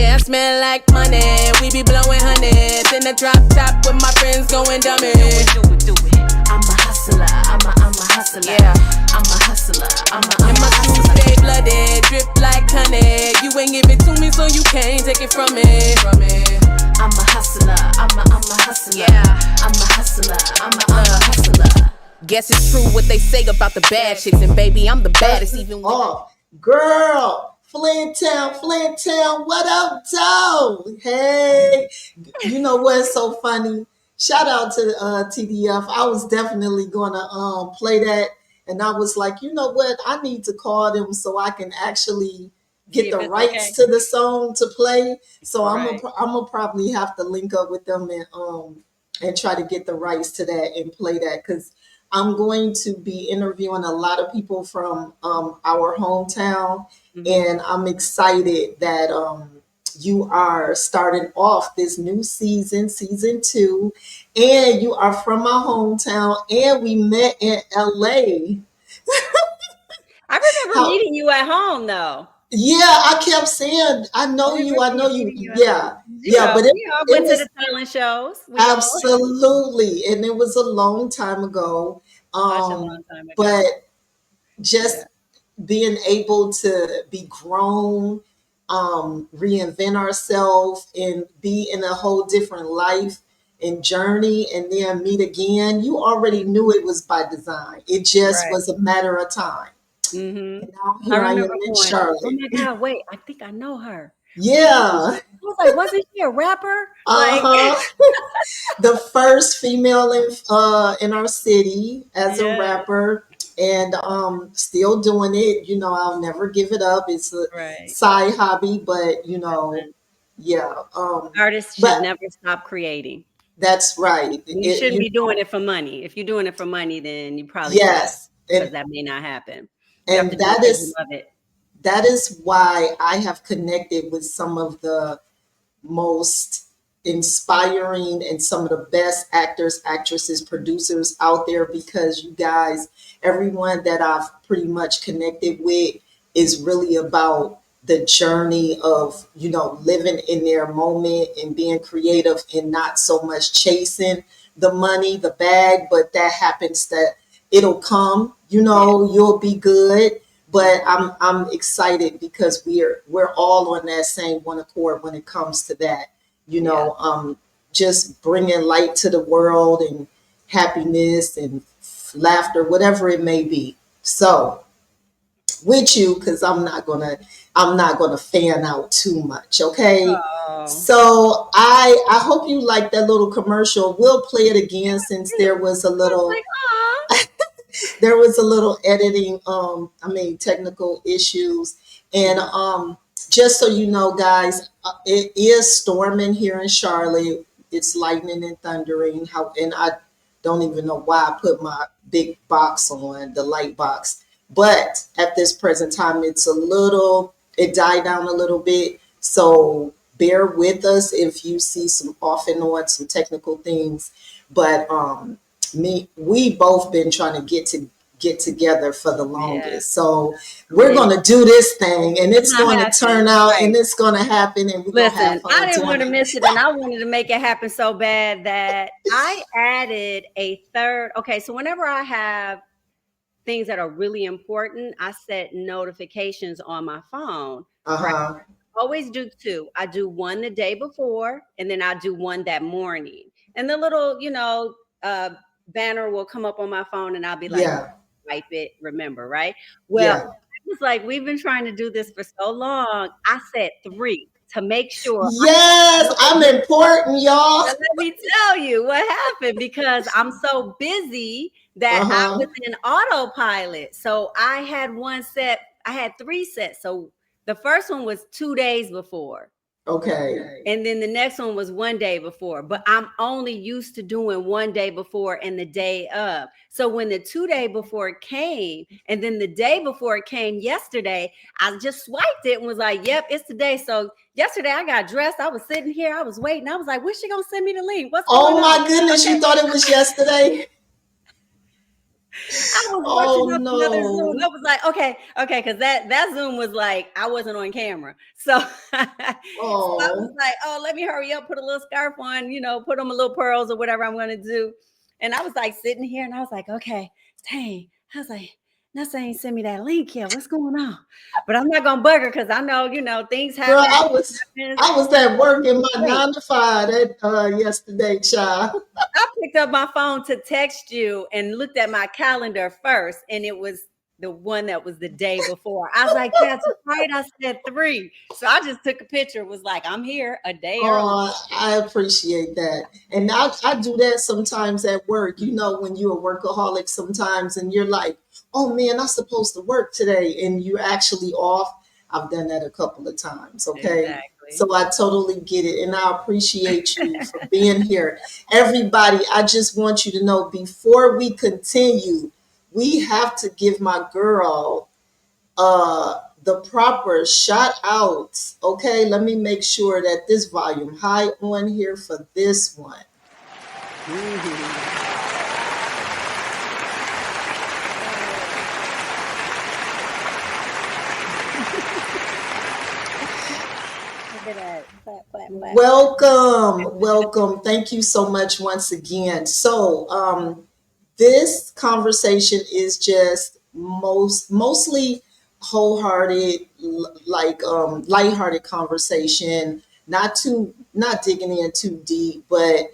Yeah, I smell like money. We be blowing hundreds in the drop top with my friends going dummy. Do it. I'm a hustler. I'm a hustler. Yeah, I'm a hustler. I'm a and my shoes hustler. stay blooded, drip like honey. You ain't give it to me, so you can't take it from me. I'm a hustler. I'm a hustler. Yeah, I'm a hustler. I'm a hustler. guess it's true what they say about the bad chicks, and baby, I'm the baddest. Even when Girl, Flinttown, what up, though? Hey, you know what's so funny? Shout out to TDF. I was definitely gonna play that, and I was like, you know what? I need to call them so I can actually get the rights to the song to play. So I'm gonna probably have to link up with them and try to get the rights to that and play that, because I'm going to be interviewing a lot of people from our hometown, and I'm excited that you are starting off this new season 2, and you are from my hometown, and we met in LA. I remember meeting you at home, though. Yeah, I kept saying, I know you. Yeah, but We all went to was the talent shows. absolutely, and it was a long time ago. Such a long time ago. But just being able to be grown, reinvent ourselves, and be in a whole different life and journey, and then meet again. You already knew it was by design. It just was a matter of time. Mm-hmm. And now here I am in Charlotte. Oh my God, wait, I think I know her. Yeah. I was like, wasn't she a rapper? The first female in our city as a rapper, and still doing it. You know, I'll never give it up. It's a side hobby, but you know, artists should never stop creating. That's right. You shouldn't be doing it for money. If you're doing it for money, then you probably because that may not happen. And that is why I have connected with some of the most inspiring and some of the best actors, actresses, producers out there, because you guys, everyone that I've pretty much connected with is really about the journey of, you know, living in their moment and being creative and not so much chasing the money, the bag, but that happens, that it'll come, you know, you'll be good. But I'm excited because we're all on that same one accord when it comes to that, you know, just bringing light to the world and happiness and laughter, whatever it may be. So with you, because I'm not gonna fan out too much, okay? So I hope you like that little commercial. We'll play it again since there was a little there was a little editing, technical issues. And just so you know, guys, it is storming here in Charlotte. It's lightning and thundering. And I don't even know why I put my big box on, the light box. But at this present time, it died down a little bit. So bear with us if you see some off and on, some technical things. But we both been trying to get together for the longest. So we're going to do this thing, and it's going to turn out, and it's going to happen, and we're going to have fun. I didn't want to miss it, and I wanted to make it happen so bad that I added a third. Okay, so whenever I have things that are really important, I set notifications on my phone. Right? I always do 2. I do one the day before, and then I do one that morning. And the little, banner will come up on my phone, and I'll be like, swipe it, remember, right? Well, it's like we've been trying to do this for so long. I said 3 to make sure. Yes, I'm important, y'all. Let me tell you what happened, because I'm so busy that I was in autopilot. So I had 3 sets. So the first one was 2 days before. Okay. And then the next one was 1 day before, but I'm only used to doing 1 day before and the day of. So when the 2 day before came, and then the day before it came yesterday, I just swiped it and was like, yep, it's today. So yesterday I got dressed. I was sitting here. I was waiting. I was like, when's she going to send me the link? What's going on? Oh my goodness. Okay. You thought it was yesterday? I was Oh watching up another Zoom. no. I was like, okay, because that Zoom was like I wasn't on camera, so so I was Oh, like, oh, let me hurry up, put a little scarf on, put on my little pearls or whatever I'm gonna do, and I was like sitting here, and I was like, okay, dang, I was like. Nessa ain't send me that link yet. What's going on? But I'm not gonna bug her because I know, things girl, happen. I was at work in my Wait, 9 to 5 yesterday, child. I picked up my phone to text you and looked at my calendar first, and it was the one that was the day before. I was like, that's right. I said 3. So I just took a picture, was like, I'm here a day early. Oh, I appreciate that. And I do that sometimes at work. When you're a workaholic sometimes and you're like, oh man, I'm supposed to work today, and you're actually off. I've done that a couple of times. Okay. Exactly. So I totally get it. And I appreciate you for being here. Everybody, I just want you to know before we continue, we have to give my girl the proper shout outs. Okay, let me make sure that this volume high on here for this one. Mhm. Look at that. Clap, clap, clap, clap. Welcome. Thank you so much once again. So, this conversation is just mostly wholehearted, like lighthearted conversation. Not digging in too deep, but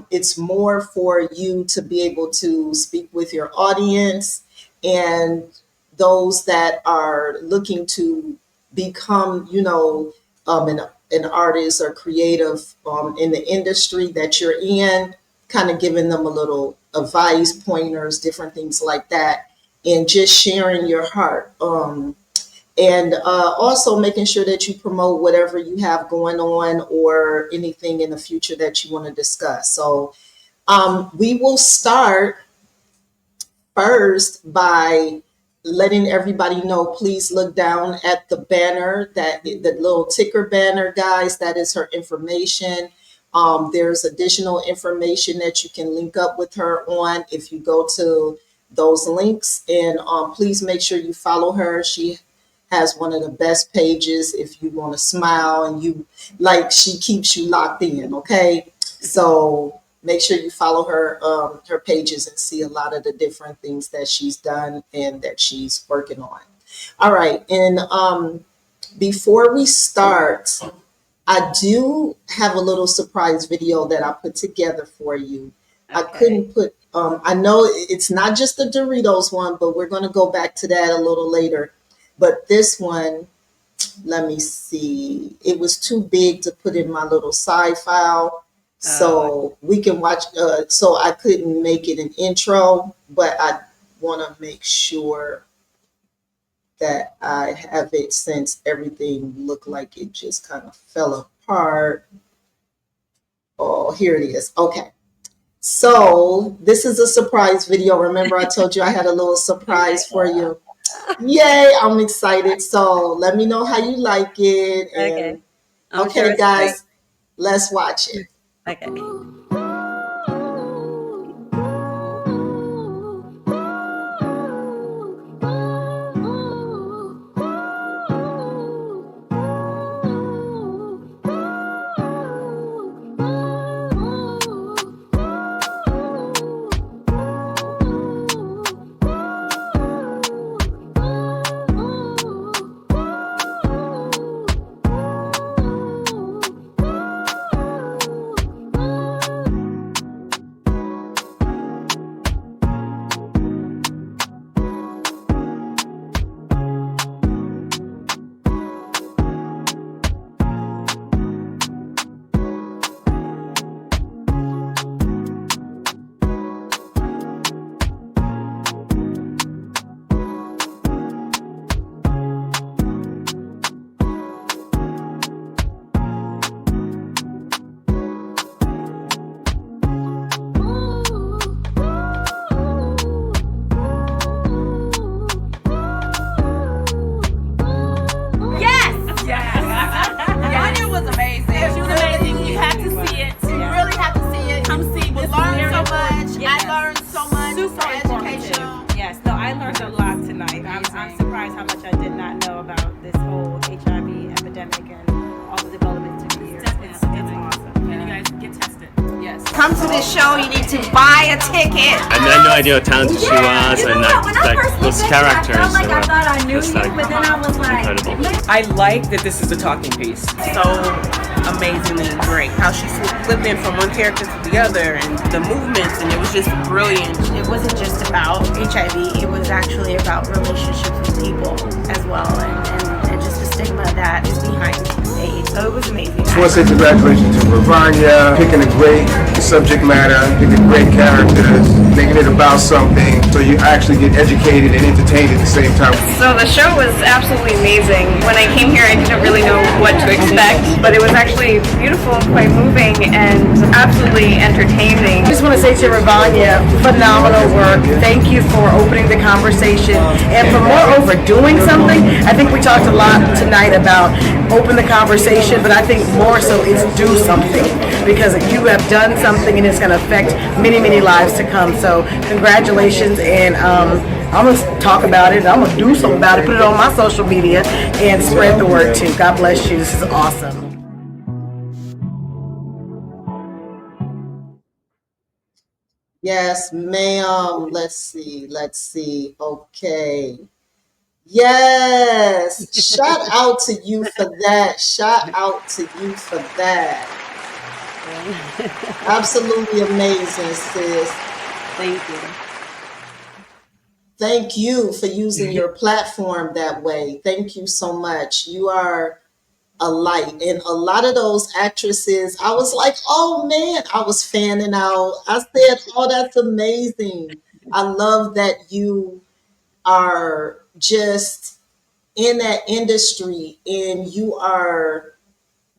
it's more for you to be able to speak with your audience and those that are looking to become, an artist or creative in the industry that you're in, kind of giving them a little advice, pointers, different things like that, and just sharing your heart. And also making sure that you promote whatever you have going on or anything in the future that you want to discuss. So we will start first by letting everybody know, please look down at the banner, that the little ticker banner, guys. That is her information. There's additional information that you can link up with her on if you go to those links. And please make sure you follow her. She has one of the best pages if you want to smile and she keeps you locked in. Okay. So make sure you follow her pages and see a lot of the different things that she's done and that she's working on. All right. And before we start, I do have a little surprise video that I put together for you. I Okay. couldn't put, I know it's not just the Doritos one, but we're going to go back to that a little later. But this one, let me see. It was too big to put in my little side file. Oh, So we can watch. So I couldn't make it an intro, but I want to make sure that I have it since everything looked like it just kind of fell apart. Oh, here it is. Okay. So this is a surprise video. Remember, I told you I had a little surprise for you. Yay, I'm excited. So let me know how you like it. okay. And I'm sure okay, it's great. guys, let's watch it. Okay. come to this show. You need to buy a ticket. I had no idea how talented she was, and those characters I thought I knew just you, but then I was like, incredible. I like that this is a talking piece. So amazingly great. How she flipped in from one character to the other, and the movements, and it was just brilliant. It wasn't just about HIV. It was actually about relationships with people as well, and just the stigma that is behind AIDS. So it was amazing. I just want to say congratulations to Rahvaunia, picking a great subject matter, picking great characters, making it about something, so you actually get educated and entertained at the same time. So the show was absolutely amazing. When I came here, I didn't really know what to expect, but it was actually beautiful, quite moving, and absolutely entertaining. I just want to say to Rahvaunia, phenomenal work. Thank you for opening the conversation, and for moreover doing something. I think we talked a lot tonight about open the conversation, but I think more so it's do something, because you have done something and it's going to affect many, many lives to come. So congratulations, and I'm going to talk about it. I'm going to do something about it, put it on my social media, and spread the word too. God bless you. This is awesome. Yes, ma'am. Let's see. Okay. Yes. Shout out to you for that. Absolutely amazing, sis. Thank you. Thank you for using your platform that way. Thank you so much. You are a light. And a lot of those actresses, I was like, oh man, I was fanning out. I said, oh, that's amazing. I love that you are just in that industry and you are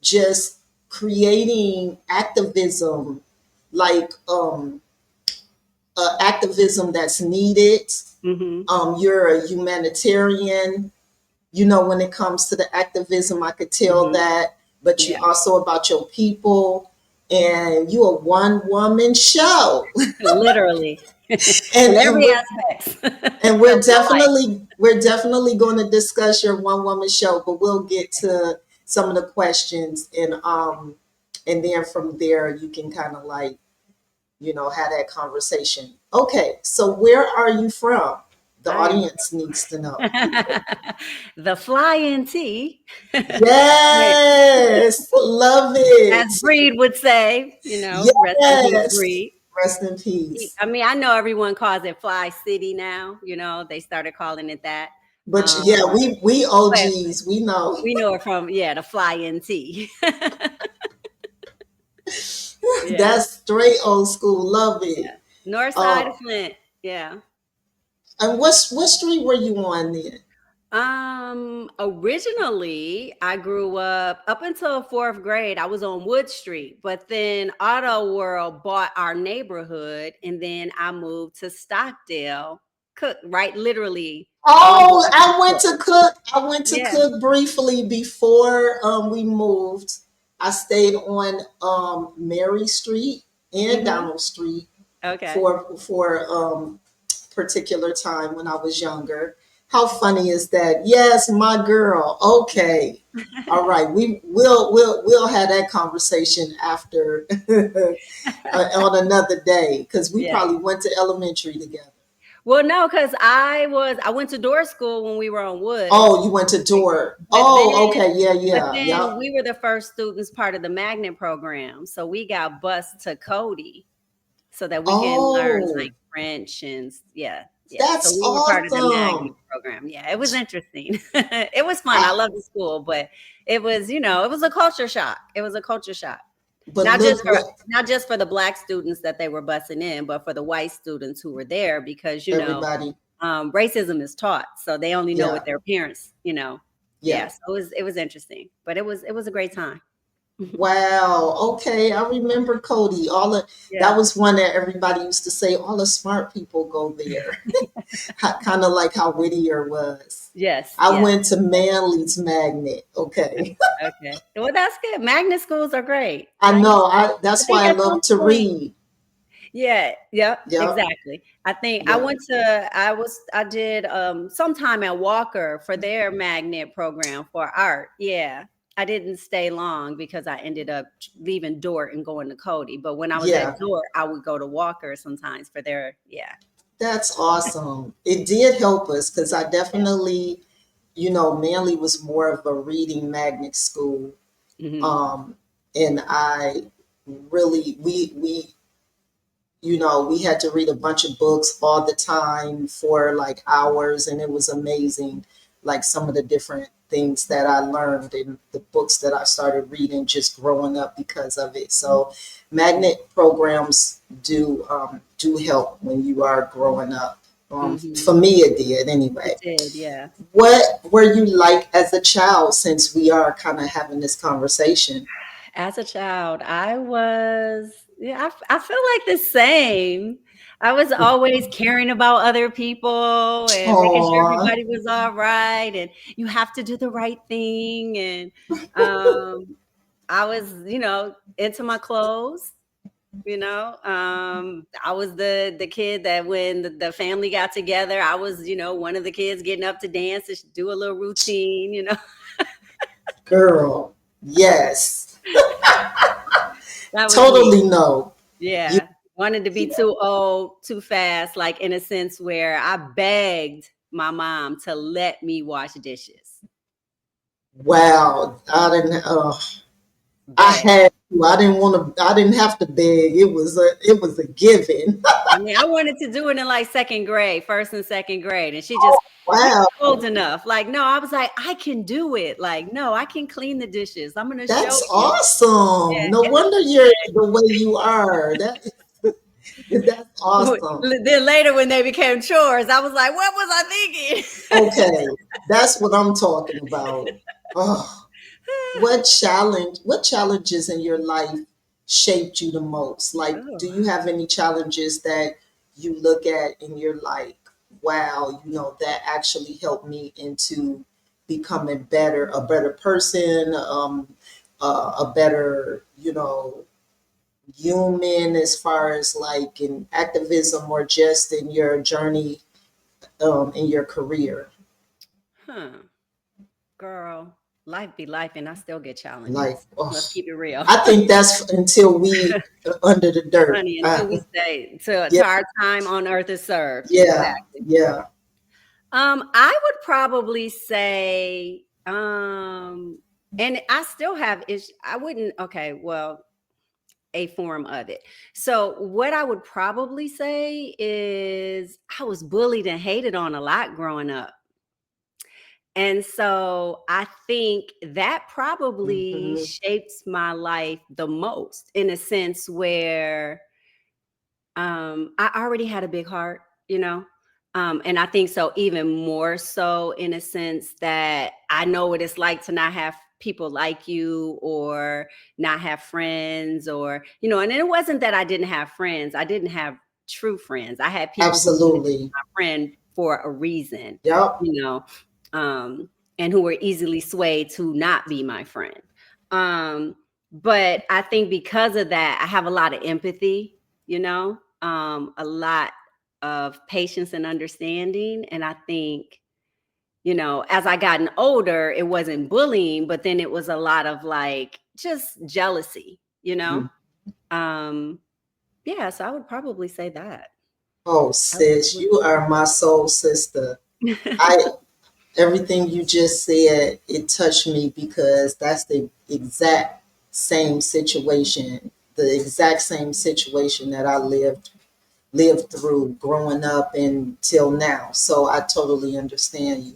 just creating activism, like activism that's needed. You're a humanitarian. You know, when it comes to the activism, I could tell that, but you also about your people, and you a one-woman show. Literally. and every aspect. And we're definitely going to discuss your one-woman show, but we'll get to some of the questions, and then from there you can kind of like, you know, have that conversation. Okay, so where are you from? The audience needs to know. The flying T. Yes, love it. As Breed would say, you know, yes. Rest in peace, Breed. Rest in peace. I mean, I know everyone calls it Fly City now. You know, they started calling it that. But yeah, we OGs, we know. We know it from, the flying T. That's straight old school. Love it. Yeah. North side of Flint. Yeah. And what street were you on then? Originally I grew up until 4th grade. I was on Wood Street, but then Auto World bought our neighborhood, and then I moved to Stockdale, Cook, right? Literally. Oh, I went to Cook briefly before we moved. I stayed on Mary Street and Donald Street. Okay. For particular time when I was younger. How funny is that? Yes, my girl. Okay. All right. We'll have that conversation after on another day, because we probably went to elementary together. Well, no, because I went to Door School when we were on Wood. Oh, you went to Door. Okay. Yeah. But then we were the first students part of the magnet program. So we got bused to Cody so that we can learn like French and That's so we were part of the magnet program. Yeah, it was interesting. It was fun. I love the school, but it was, it was a culture shock. But not just for the Black students that they were busing in, but for the white students who were there, because racism is taught, so they only know what their parents, So it was interesting, but it was a great time. Wow. Okay. I remember Cody. That was one that everybody used to say, all the smart people go there. Kind of like how Whittier was. Yes. I went to Manly's Magnet. Okay. Okay. Well, that's good. Magnet schools are great. I know. That's why I love to read. Yeah. Exactly. I think I did some time at Walker for their magnet program for art. Yeah. I didn't stay long because I ended up leaving Dort and going to Cody. But when I was Yeah, at Dort, I would go to Walker sometimes for their, yeah. that's awesome. It did help us because I definitely, Manly was more of a reading magnet school. Hmm. Um, and I really, we had to read a bunch of books all the time for like hours, and it was amazing. Like some of the different things that I learned in the books that I started reading just growing up because of it. So, magnet programs do help when you are growing up. Hmm. For me, it did anyway. It did, yeah. What were you like as a child? Since we are kind of having this conversation. As a child, I was, yeah, I feel like the same. I was always caring about other people and making sure Aw, everybody was all right, and you have to do the right thing. And um, I was, into my clothes. I was the kid that when the family got together, I was, one of the kids getting up to dance to do a little routine. girl, yes, That was me. totally no. You, Yeah. Wanted to be yeah. too old, too fast, like in a sense where I begged my mom to let me wash dishes. Wow, I didn't. I Beg. had to. I didn't want to. I didn't have to beg. It was a given. I mean, I wanted to do it in like second grade, first and second grade. And she just, you're Wow, old enough. Like, no, I was like, I can do it. Like, no, I can clean the dishes. I'm going to show that's you. awesome. No Yeah. wonder you're the way you are. That's awesome. Then later when they became chores, I was like, what was I thinking? Okay, that's what I'm talking about. Oh, what challenges in your life shaped you the most? Like, do Oh. you have any challenges that you look at and you're like, wow, that actually helped me into becoming a better person, a better, human as far as like in activism or just in your journey, in your career? Huh. Girl, life be life, and I still get Like, challenges. oh, Let's keep it real. I think that's until we under the dirt. Honey, until we stay Yeah, to our time on earth is served. yeah, Exactly. yeah. I would probably say, and I still have is I wouldn't, okay, well, a form of it. So what I would probably say is I was bullied and hated on a lot growing up. And so I think that probably Hmm. shapes my life the most in a sense where I already had a big heart. And I think so even more so in a sense that I know what it's like to not have people like you or not have friends and it wasn't that I didn't have friends. I didn't have true friends. I had people who wanted to be Absolutely. my friend for a reason, Yep. you know, um, and who were easily swayed to not be my friend. But I think because of that, I have a lot of empathy, a lot of patience and understanding. And I think, as I gotten older, it wasn't bullying, but then it was a lot of like just jealousy. Mhm. Um, yeah, so I would probably say that. Oh, I would sis, you are my soul sister. probably- I Everything you just said, it touched me because that's the exact same situation, that I lived through growing up until now. So I totally understand you.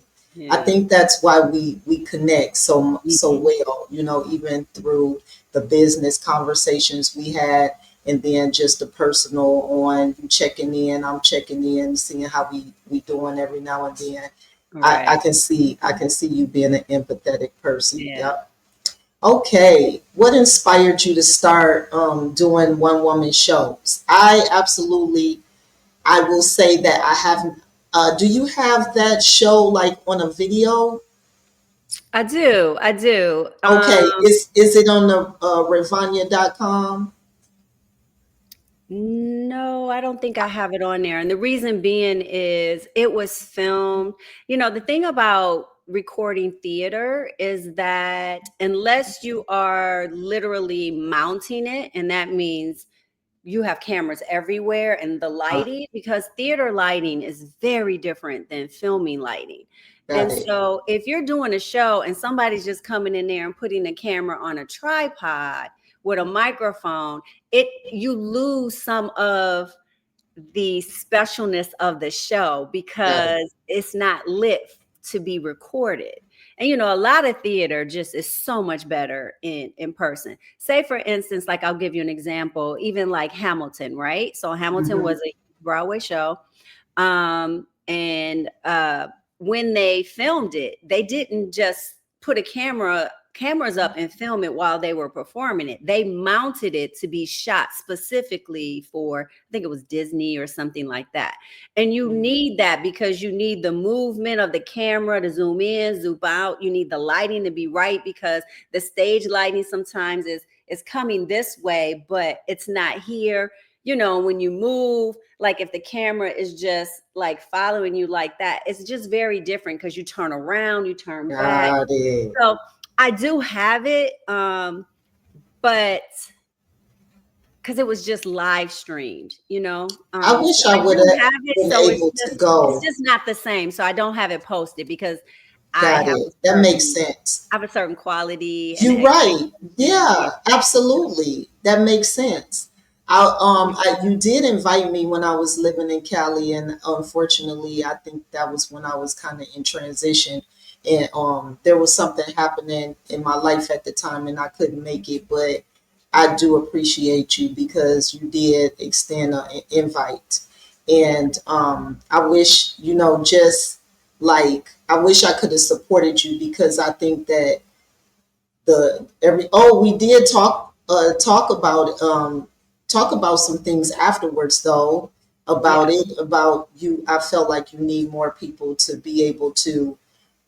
I yeah. think that's why we connect so Mhm. well, even through the business conversations we had, and then just the personal on you checking in, I'm checking in, seeing how we doing every now and then. I Right. can see you being an empathetic person. Yeah. Yep. Okay, what inspired you to start doing one woman shows? I will say that I haven't. Do you have that show like on a video? I do. I do. Okay, is it on the Rahvaunia.com? No, I don't think I have it on there. And the reason being is it was filmed. The thing about recording theater is that unless you are literally mounting it, and that means you have cameras everywhere and the lighting, because theater lighting is very different than filming lighting. And so if you're doing a show and somebody's just coming in there and putting a camera on a tripod with a microphone, you lose some of the specialness of the show because it's not lit to be recorded. And a lot of theater just is so much better in person. Say for instance, like I'll give you an example, even like Hamilton, right? So Hamilton was a Broadway show. And when they filmed it, they didn't just put cameras up and film it while they were performing it. They mounted it to be shot specifically for, I think it was Disney or something like that. And you need that because you need the movement of the camera to zoom in, zoom out. You need the lighting to be right because the stage lighting sometimes is coming this way, but it's not here. When you move, like if the camera is just like following you like that, it's just very different because you turn around, you turn back. So I do have it, but because it was just live streamed, I wish I would have been able to go. It's just not the same. So I don't have it posted because That makes sense. I have a certain quality. You're right. Yeah, absolutely. That makes sense. You did invite me when I was living in Cali, and unfortunately, I think that was when I was kind of in transition, and there was something happening in my life at the time, and I couldn't make it. But I do appreciate you because you did extend an invite, and I wish just like I wish I could have supported you because I think that we did talk about some things afterwards though about you. I felt like you need more people to be able to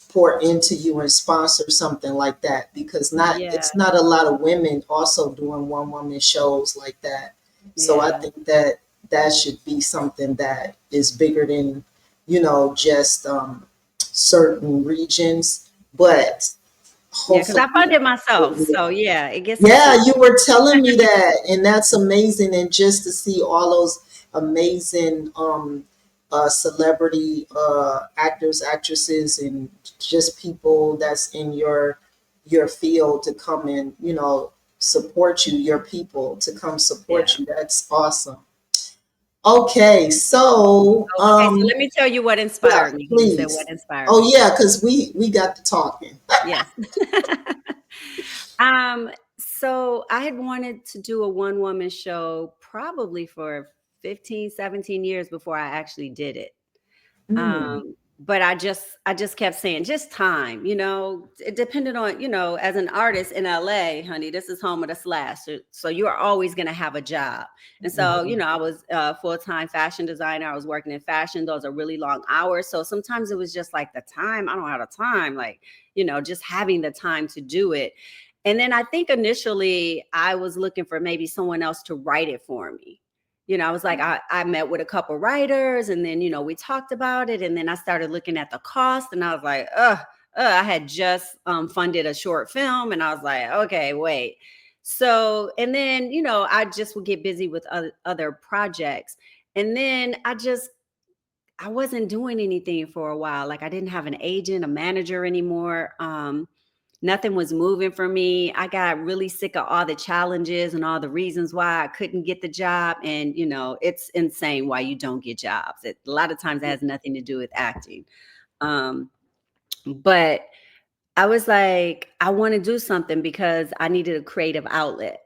pour into you and sponsor something like that because it's not a lot of women also doing one woman shows like that. So I think that should be something that is bigger than just certain regions, but because I funded myself. So it gets. Yeah, you were telling me that, and that's amazing. And just to see all those amazing celebrity actors, actresses, and just people that's in your field to come and support you, your people to come support you. That's awesome. Okay, so let me tell you what inspired me. Please. You said what inspired me. Oh yeah, because we got to talking. Yes. So I had wanted to do a one-woman show probably for 15, 17 years before I actually did it. But I just kept saying, just time, it depended on, as an artist in LA, honey, this is home of the slash. So you are always going to have a job. And so, I was a full-time fashion designer. I was working in fashion. Those are really long hours. So sometimes it was just like the time, I don't have the time, like, just having the time to do it. And then I think initially I was looking for maybe someone else to write it for me. I was like, I met with a couple writers and then, we talked about it. And then I started looking at the cost and I was like, I had just funded a short film and I was like, okay, wait. So, and then, I just would get busy with other projects. And then I wasn't doing anything for a while. Like I didn't have an agent, a manager anymore. Nothing was moving for me. I got really sick of all the challenges and all the reasons why I couldn't get the job. And, it's insane why you don't get jobs. A lot of times it has nothing to do with acting. But I was like, I want to do something because I needed a creative outlet.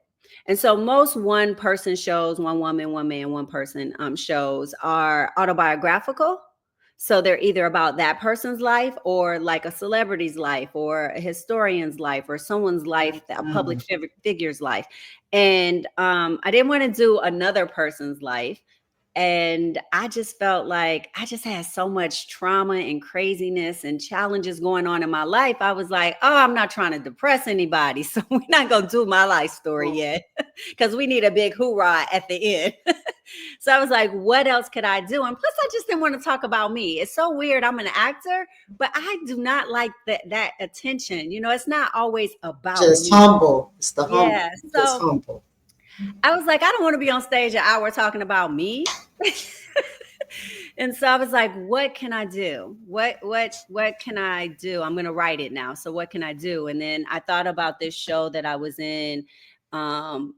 And so most one-person shows, one woman, one man, one person shows are autobiographical. So they're either about that person's life or like a celebrity's life or a historian's life or someone's life, a public figure's life. And I didn't want to do another person's life. And I just felt like I just had so much trauma and craziness and challenges going on in my life. I was like, oh, I'm not trying to depress anybody. So we're not going to do my life story yet because we need a big hoorah at the end. So I was like, what else could I do? And plus, I just didn't want to talk about me. It's so weird. I'm an actor, but I do not like that attention. You know, it's not always about Just me. humble. It's the humble. Yeah. Just So humble. I was like, I don't want to be on stage an hour talking about me. And so I was like, what can I do? What can I do? I'm going to write it now. So what can I do? And then I thought about this show that I was in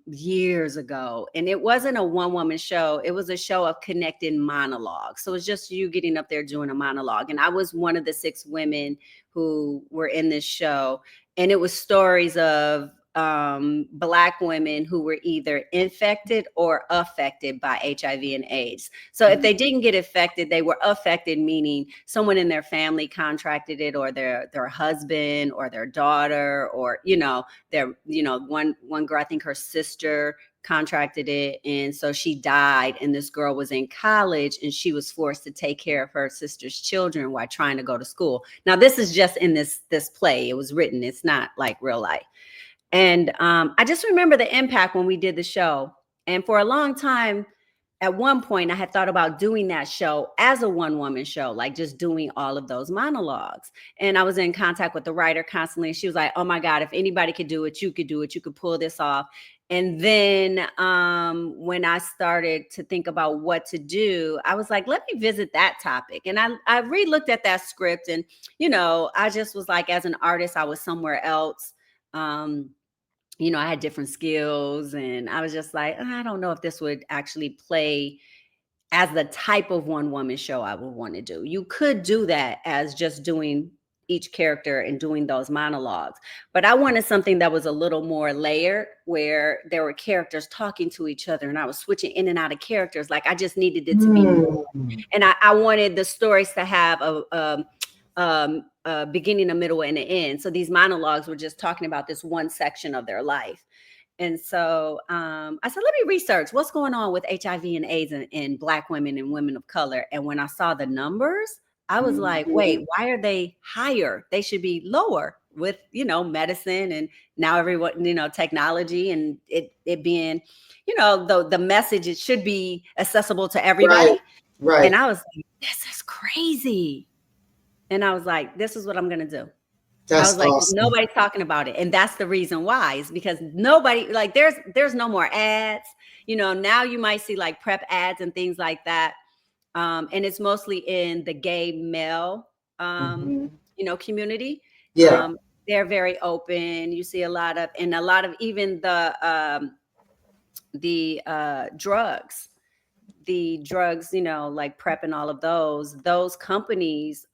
years ago. And it wasn't a one-woman show. It was a show of connecting monologues. So it's just you getting up there doing a monologue. And I was one of the 6 women who were in this show. And it was stories of Black women who were either infected or affected by HIV and AIDS. So if they didn't get affected, they were affected, meaning someone in their family contracted it, or their husband or their daughter, or, one girl, I think her sister contracted it. And so she died, and this girl was in college and she was forced to take care of her sister's children while trying to go to school. Now, this is just in this play. It was written. It's not like real life. And I just remember the impact when we did the show. And for a long time, at one point, I had thought about doing that show as a one-woman show, like just doing all of those monologues. And I was in contact with the writer constantly. And she was like, oh my God, if anybody could do it, you could do it. You could pull this off. And then when I started to think about what to do, I was like, let me visit that topic. And I re-looked at that script. And, I just was like, as an artist, I was somewhere else. I had different skills, and I was just like, I don't know if this would actually play as the type of one-woman show I would want to do. You could do that as just doing each character and doing those monologues, but I wanted something that was a little more layered, where there were characters talking to each other, and I was switching in and out of characters. Like I just needed it to be more. And I wanted the stories to have a beginning, a middle, and an end. So these monologues were just talking about this one section of their life. And so I said, let me research what's going on with HIV and AIDS in Black women and women of color. And when I saw the numbers, I was like, wait, why are they higher? They should be lower with, medicine and now everyone, technology, and it being, the message, it should be accessible to everybody. Right. And I was like, this is crazy. And I was like, this is what I'm going to do. I was like, awesome. Nobody's talking about it. And that's the reason why, is because nobody, like, there's no more ads. Now you might see like PrEP ads and things like that. And it's mostly in the gay male, community. Yeah. They're very open. You see a lot of even the drugs. The drugs, like PrEP and all of those companies,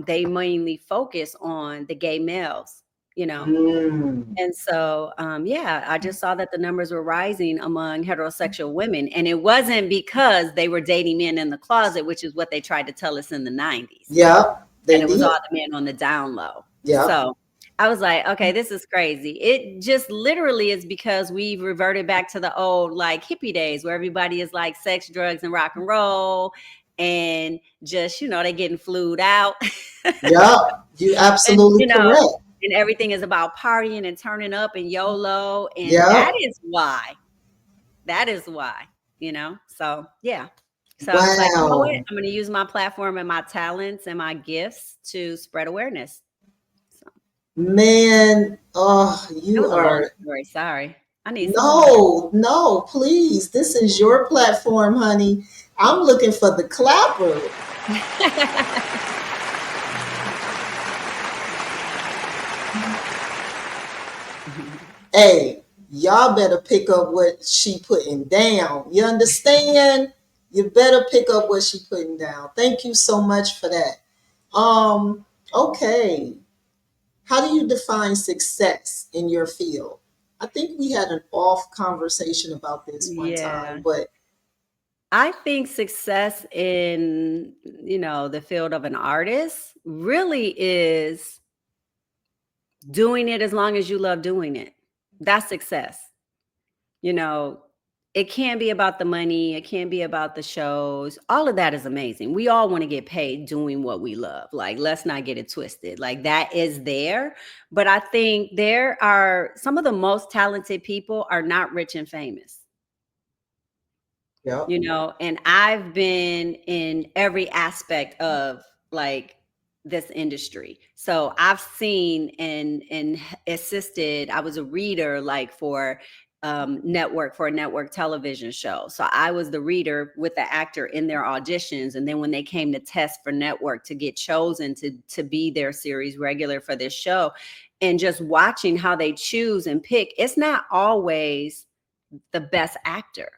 they mainly focus on the gay males, And so, I just saw that the numbers were rising among heterosexual women. And it wasn't because they were dating men in the closet, which is what they tried to tell us in the 90s. Yeah. And it was all the men on the down low. Yeah. So I was like, okay, this is crazy. It just literally is because we've reverted back to the old like hippie days, where everybody is like sex, drugs, and rock and roll, and just, they getting flued out. Yeah, you absolutely correct. And everything is about partying and turning up and YOLO. And that is why, so yeah. So I was like, I'm going to use my platform and my talents and my gifts to spread awareness. Man, you are. Sorry. I need no, please. This is your platform, honey. I'm looking for the clapper. Hey, y'all better pick up what she putting down. You understand? You better pick up what she putting down. Thank you so much for that. Okay. How do you define success in your field? I think we had an off conversation about this one time, but I think success in, the field of an artist really is doing it as long as you love doing it. That's success. it can't be about the money. It can't be about the shows. All of that is amazing. We all want to get paid doing what we love. Like, let's not get it twisted. Like, that is there. But I think there are some of the most talented people are not rich and famous. Yeah. You know, and I've been in every aspect of like this industry. So I've seen and assisted. I was a reader like for a network television show. So I was the reader with the actor in their auditions. And then when they came to test for network to get chosen to be their series regular for this show, and just watching how they choose and pick, it's not always the best actor.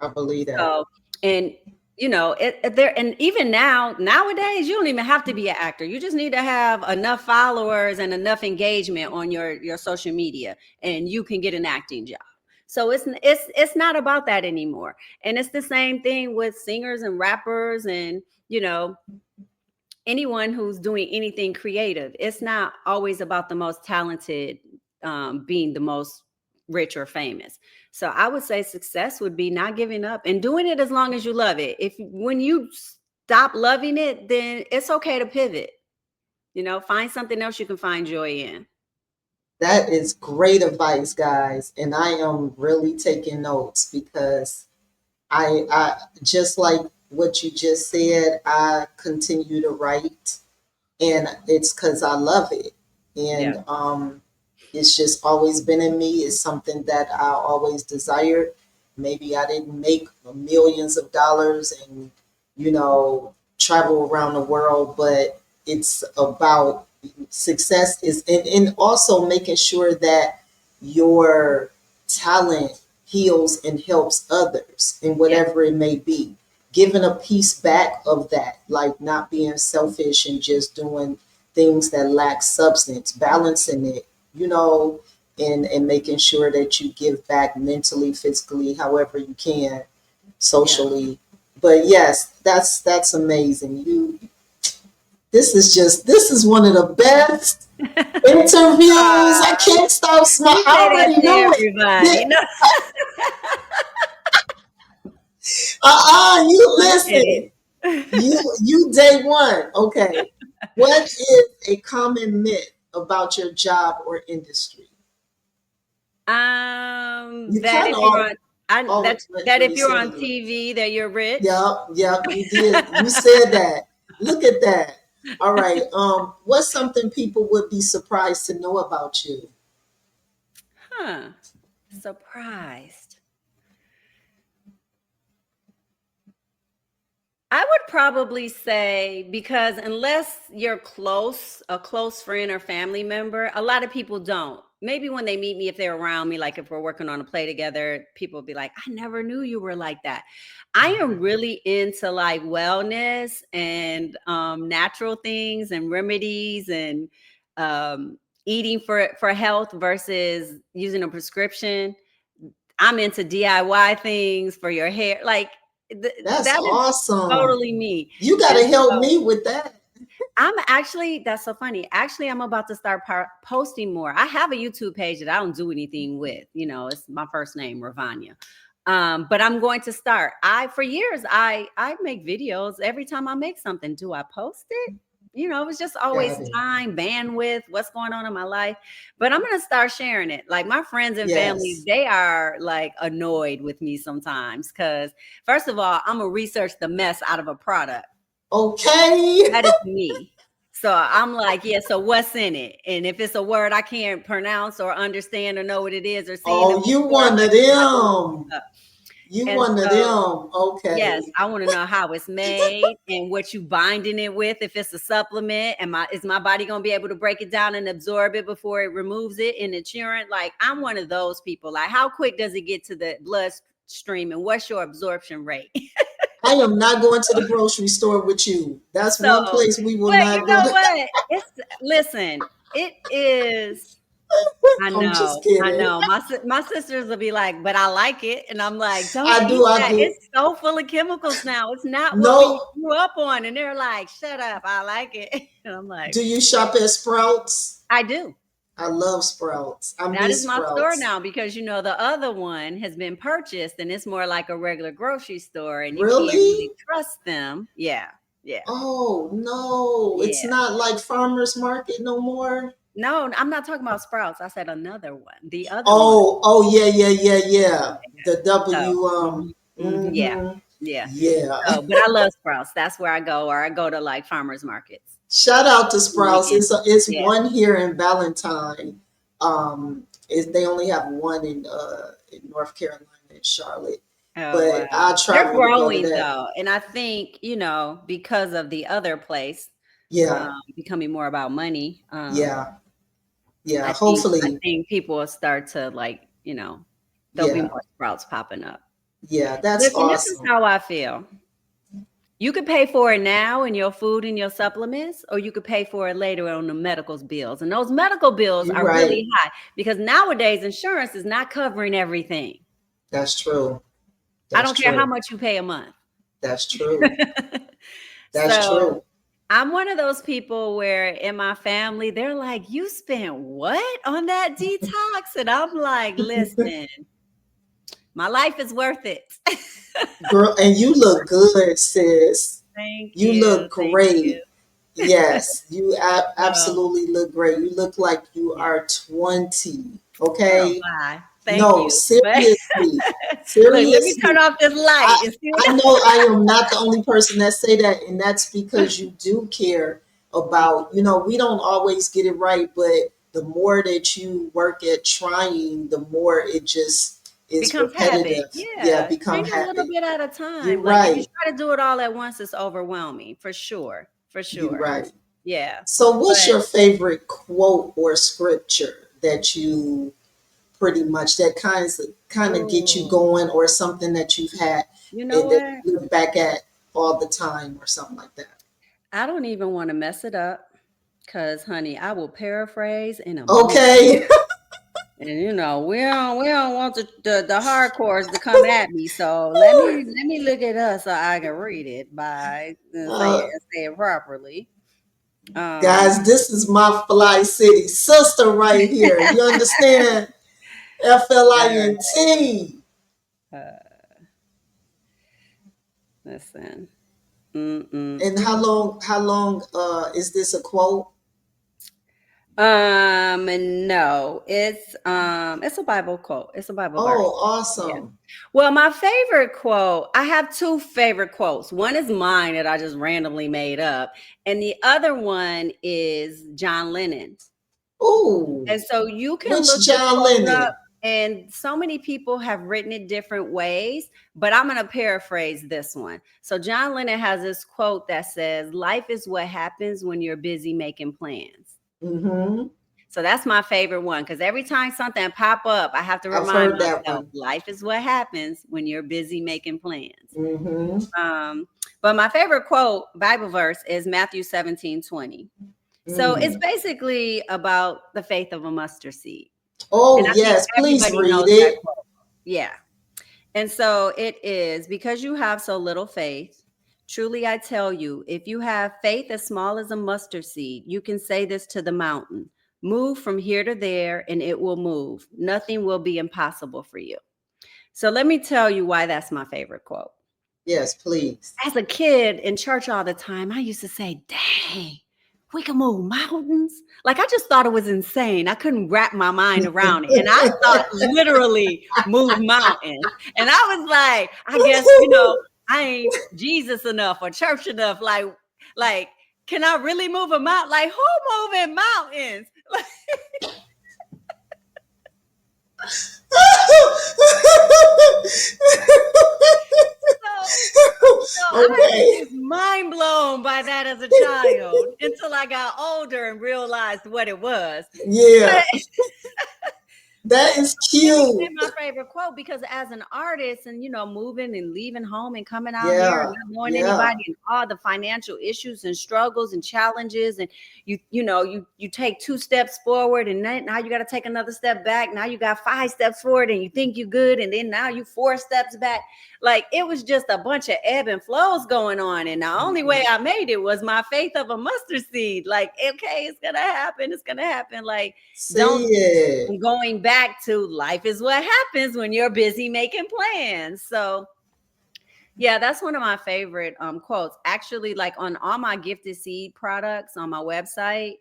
I believe that. So, and you know, there, and even nowadays, you don't even have to be an actor. You just need to have enough followers and enough engagement on your social media, and you can get an acting job. So it's not about that anymore. And it's the same thing with singers and rappers, and you know, anyone who's doing anything creative. It's not always about the most talented being the most rich or famous. So I would say success would be not giving up and doing it as long as you love it. If when you stop loving it, then it's okay to pivot. You know, find something else you can find joy in. That is great advice, guys. And I am really taking notes because I just like what you just said, I continue to write, and it's because I love it. And it's just always been in me. It's something that I always desired. Maybe I didn't make millions of dollars and, you know, travel around the world, but it's about success is and also making sure that your talent heals and helps others in whatever it may be. Giving a piece back of that, like not being selfish and just doing things that lack substance, balancing it, you know, and making sure that you give back mentally, physically, however you can, socially. But yes, that's amazing. This is one of the best interviews. I can't stop smiling. I already know it. You listen. You day one. Okay. What is a common myth about your job or industry? That if you're on TV, that you're rich. Yep, you did. You said that. Look at that. All right. What's something people would be surprised to know about you? Surprised. I would probably say, because unless you're a close friend or family member, a lot of people don't. Maybe when they meet me, if they're around me, like if we're working on a play together, people will be like, I never knew you were like that. I am really into like wellness and natural things and remedies and eating for health versus using a prescription. I'm into DIY things for your hair. Like, that's awesome. Totally me. You got to help me with that. That's so funny. Actually, I'm about to start posting more. I have a YouTube page that I don't do anything with. You know, it's my first name, Rahvaunia. But I'm going to start. For years, I make videos. Every time I make something, do I post it? You know, it was just always time, bandwidth, what's going on in my life. But I'm going to start sharing it. Like my friends and family, they are like annoyed with me sometimes because first of all, I'm going to research the mess out of a product. Okay. That is me. So I'm like, so what's in it? And if it's a word I can't pronounce or understand or know what it is or see. You one of them. One of them. Okay. Yes, I want to know how it's made and what you binding it with. If it's a supplement, is my body going to be able to break it down and absorb it before it removes it in the churn? Like I'm one of those people. Like how quick does it get to the bloodstream and what's your absorption rate? I am not going to the grocery store with you. That's one place we will not go. You know what? Listen, it is. I know. My sisters will be like, but I like it, and I'm like, don't I do. It's so full of chemicals now. It's not what we grew up on, and they're like, shut up, I like it. And I'm like, do you shop at Sprouts? I do. I love Sprouts. I That miss is my store Sprouts. now because the other one has been purchased and it's more like a regular grocery store and you can't Really? really trust them. Yeah. Yeah. Oh no, it's Yeah. not like farmers market no more. No, I'm not talking about Sprouts. I said another one. The other one. Oh yeah. The So, W yeah. mhm. Yeah. Yeah. So, but I love Sprouts. That's where I go, or I go to like farmers markets. Shout out to Sprouts. Weekend. It's Yeah. one here in Valentine. They only have one in North Carolina in Charlotte. Oh, But wow. I They're travel to go to growing that. though. And I think, because of the other place Yeah, becoming more about money, yeah, yeah. I Hopefully, think people will start to there'll be yeah, more Sprouts popping up. yeah. That's Listen, this is awesome. how I feel. You could pay for it now in your food and your supplements, or you could pay for it later on the medical bills. And those medical bills You're are right. really high because nowadays insurance is not covering everything. That's true. I That's don't care how true. much you pay a month. That's true. That's So true. I'm one of those people where in my family, they're like, you spent what on that detox? And I'm like, listen, my life is worth it. Girl, and you look good, sis. Thank You you. look Thank great. you. Yes, you So, absolutely look great. You look like you are 20. girl, Okay? bye. Thank No, you. But seriously. look, let me Seriously. turn off this light I and see I what know I am not the only person that say that, and that's because you do care Thank about, we don't always get it right, but the more that you work at trying, the more it just is becomes habit. repetitive. Yeah, Yeah. become Change a little habit. bit at a You're time. Like if you right. try to do it all at once, it's overwhelming for sure. For You're sure. right. Yeah. So what's But your favorite quote or scripture that you pretty much that kind of get you ooh, going, or something that you've had you know that what? you look back at all the time or something like that? I don't even want to mess it up because, honey, I will paraphrase in a moment. Okay. And we don't want the hardcores to come at me. So let me look it up so I can read it by Uh, say it properly. guys, this is my Fly City sister right here. You understand? FLINT. Uh, listen. Mm-mm. And how long is this a quote? No, it's a Bible quote. It's a Bible verse. Oh, Yeah. awesome. Well, my favorite quote, I have two favorite quotes. One is mine that I just randomly made up, and the other one is John Lennon. Ooh, And so you can which look this John quote up, Lennon? and so many people have written it different ways, but I'm going to paraphrase this one. So John Lennon has this quote that says, "Life is what happens when you're busy making plans." Mm-hmm. So that's my favorite one because every time something pop up, I have to I've remind heard that myself, one. life is what happens when you're busy making plans. Mm-hmm. But my favorite quote, Bible verse, is Matthew 17:20. So it's basically about the faith of a mustard seed. And Oh, I think yes, please everybody read knows that it. quote. Yeah. And so it is, because you have so little faith. Truly, I tell you, if you have faith as small as a mustard seed, you can say this to the mountain, move from here to there, and it will move. Nothing will be impossible for you. So let me tell you why that's my favorite quote. Yes, please. As a kid in church all the time, I used to say, dang, we can move mountains. Like, I just thought it was insane. I couldn't wrap my mind around it. And I thought literally move mountains. And I was like, I guess, I ain't Jesus enough or church enough. Like, can I really move a mountain? Like, who moving mountains? So I was mind blown by that as a child until I got older and realized what it was. Yeah. That is It cute. became my favorite quote because as an artist and, moving and leaving home and coming out here and Yeah, not knowing yeah. anybody and all the financial issues and struggles and challenges, and you take 2 steps forward and then now you got to take another step back. Now you got 5 steps forward and you think you're good. And then now you 4 steps back. Like it was just a bunch of ebb and flows going on. And the only way I made it was my faith of a mustard seed. Like, okay, it's going to happen. It's going to happen. Like, going back to life is what happens when you're busy making plans. So yeah, that's one of my favorite quotes. Actually, like on all my gifted seed products on my website,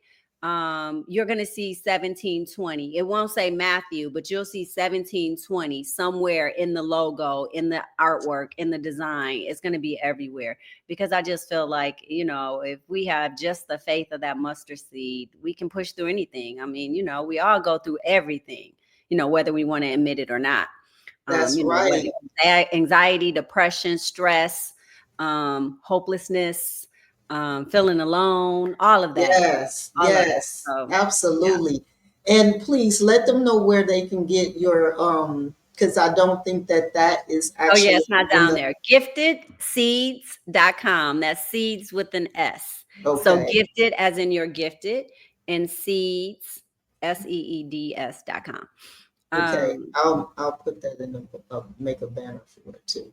you're going to see 1720. It won't say Matthew, but you'll see 1720 somewhere in the logo, in the artwork, in the design. It's going to be everywhere because I just feel like, if we have just the faith of that mustard seed, we can push through anything. I mean, we all go through everything, whether we want to admit it or not. That's right. Anxiety, depression, stress, hopelessness, feeling alone, all of that. Yes, yes, absolutely. Yeah. And please let them know where they can get your because I don't think that is actually. Oh yeah, it's not down there. Giftedseeds.com. That's seeds with an S. Okay. So gifted as in you're gifted, and seeds, SEEDS.com. Okay, I'll put that in make a banner for it too.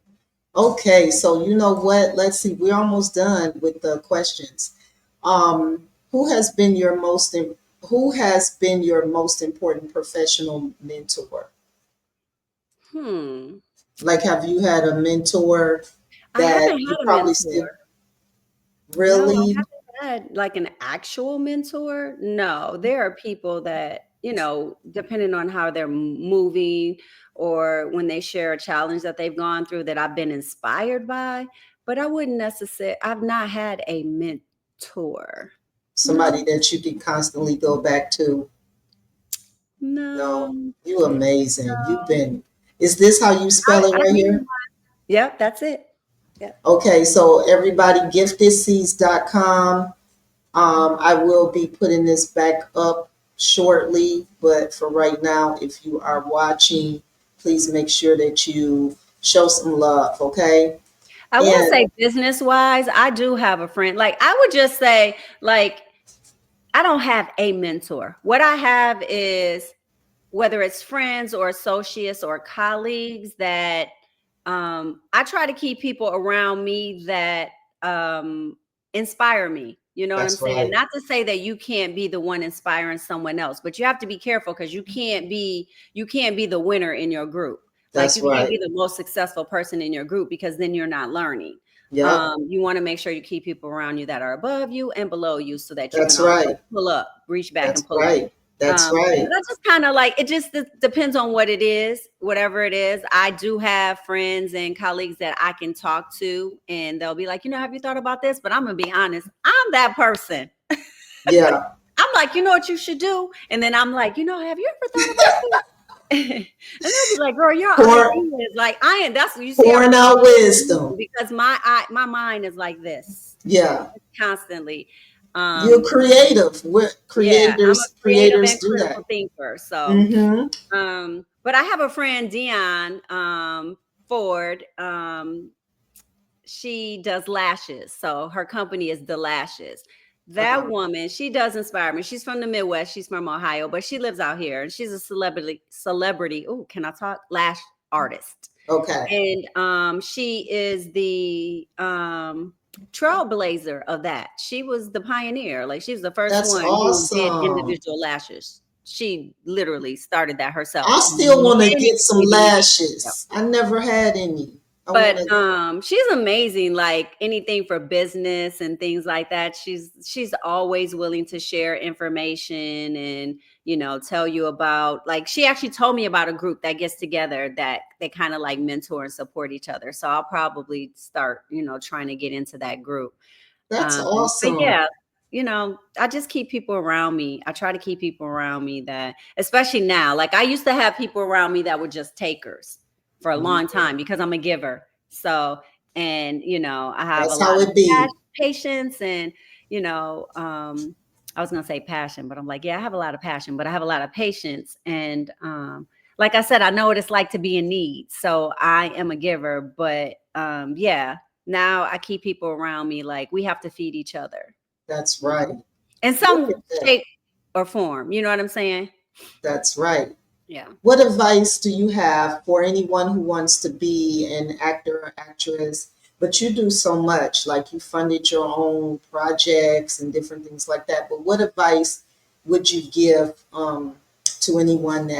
Okay, so you know what? Let's see. We're almost done with the questions. Who has been your most important professional mentor? Like, have you had a mentor that you probably still really? No, I haven't had like an actual mentor. No, there are people that, depending on how they're moving or when they share a challenge that they've gone through that I've been inspired by, but I wouldn't necessarily, I've not had a mentor. Somebody that you can constantly go back to? No, you amazing. No. You've been, is this how you spell it right here? Yep, that's it. Yep. Okay, so everybody, giftedseeds.com. I will be putting this back up shortly, but for right now, if you are watching, please make sure that you show some love, okay? I will say business-wise, I do have a friend. Like, I would just say, like, I don't have a mentor. What I have is, whether it's friends or associates or colleagues that I try to keep people around me that inspire me. You know what I'm saying? Right. Not to say that you can't be the one inspiring someone else, but you have to be careful because you can't be the winner in your group. That's like you right. can't be the most successful person in your group because then you're not learning. Yep. You want to make sure you keep people around you that are above you and below you so that you That's can right. pull up, reach back That's and pull right. up. That's right. That's just kind of like, it just depends on what it is, whatever it is. I do have friends and colleagues that I can talk to and they'll be like, have you thought about this? But I'm going to be honest, I'm that person. Yeah. I'm like, you know what you should do? And then I'm like, have you ever thought about this? And they'll be like, girl, your ideas like that's what you see. Pouring out wisdom. Because my mind is like this. Yeah. Constantly. You're creative. We're creators. I'm a creative and do critical that. thinker. So, Mm-hmm. But I have a friend, Dion Ford. She does lashes. So her company is The Lashes. That woman, she does inspire me. She's from the Midwest. She's from Ohio, but she lives out here and she's a celebrity. Oh, can I talk? Lash artist. Okay. And she is the trailblazer of that. She was the pioneer. Like, she was the first one who did individual lashes. She literally started that herself. I still want to get some lashes. I never had any. But she's amazing. Like, anything for business and things like that. She's always willing to share information and, tell you about, like, she actually told me about a group that gets together that they kind of like mentor and support each other. So I'll probably start, trying to get into that group. That's awesome. But yeah, I just keep people around me. I try to keep people around me that, especially now, like I used to have people around me that were just takers for a long time because I'm a giver. So, and I have That's a lot of patience and, I was going to say passion, but I'm like, yeah, I have a lot of passion, but I have a lot of patience. And like I said, I know what it's like to be in need. So I am a giver, but yeah, now I keep people around me. Like we have to feed each other. That's right. In some shape or form. You know what I'm saying? That's right. Yeah. What advice do you have for anyone who wants to be an actor or actress? But you do so much, like you funded your own projects and different things like that. But what advice would you give to anyone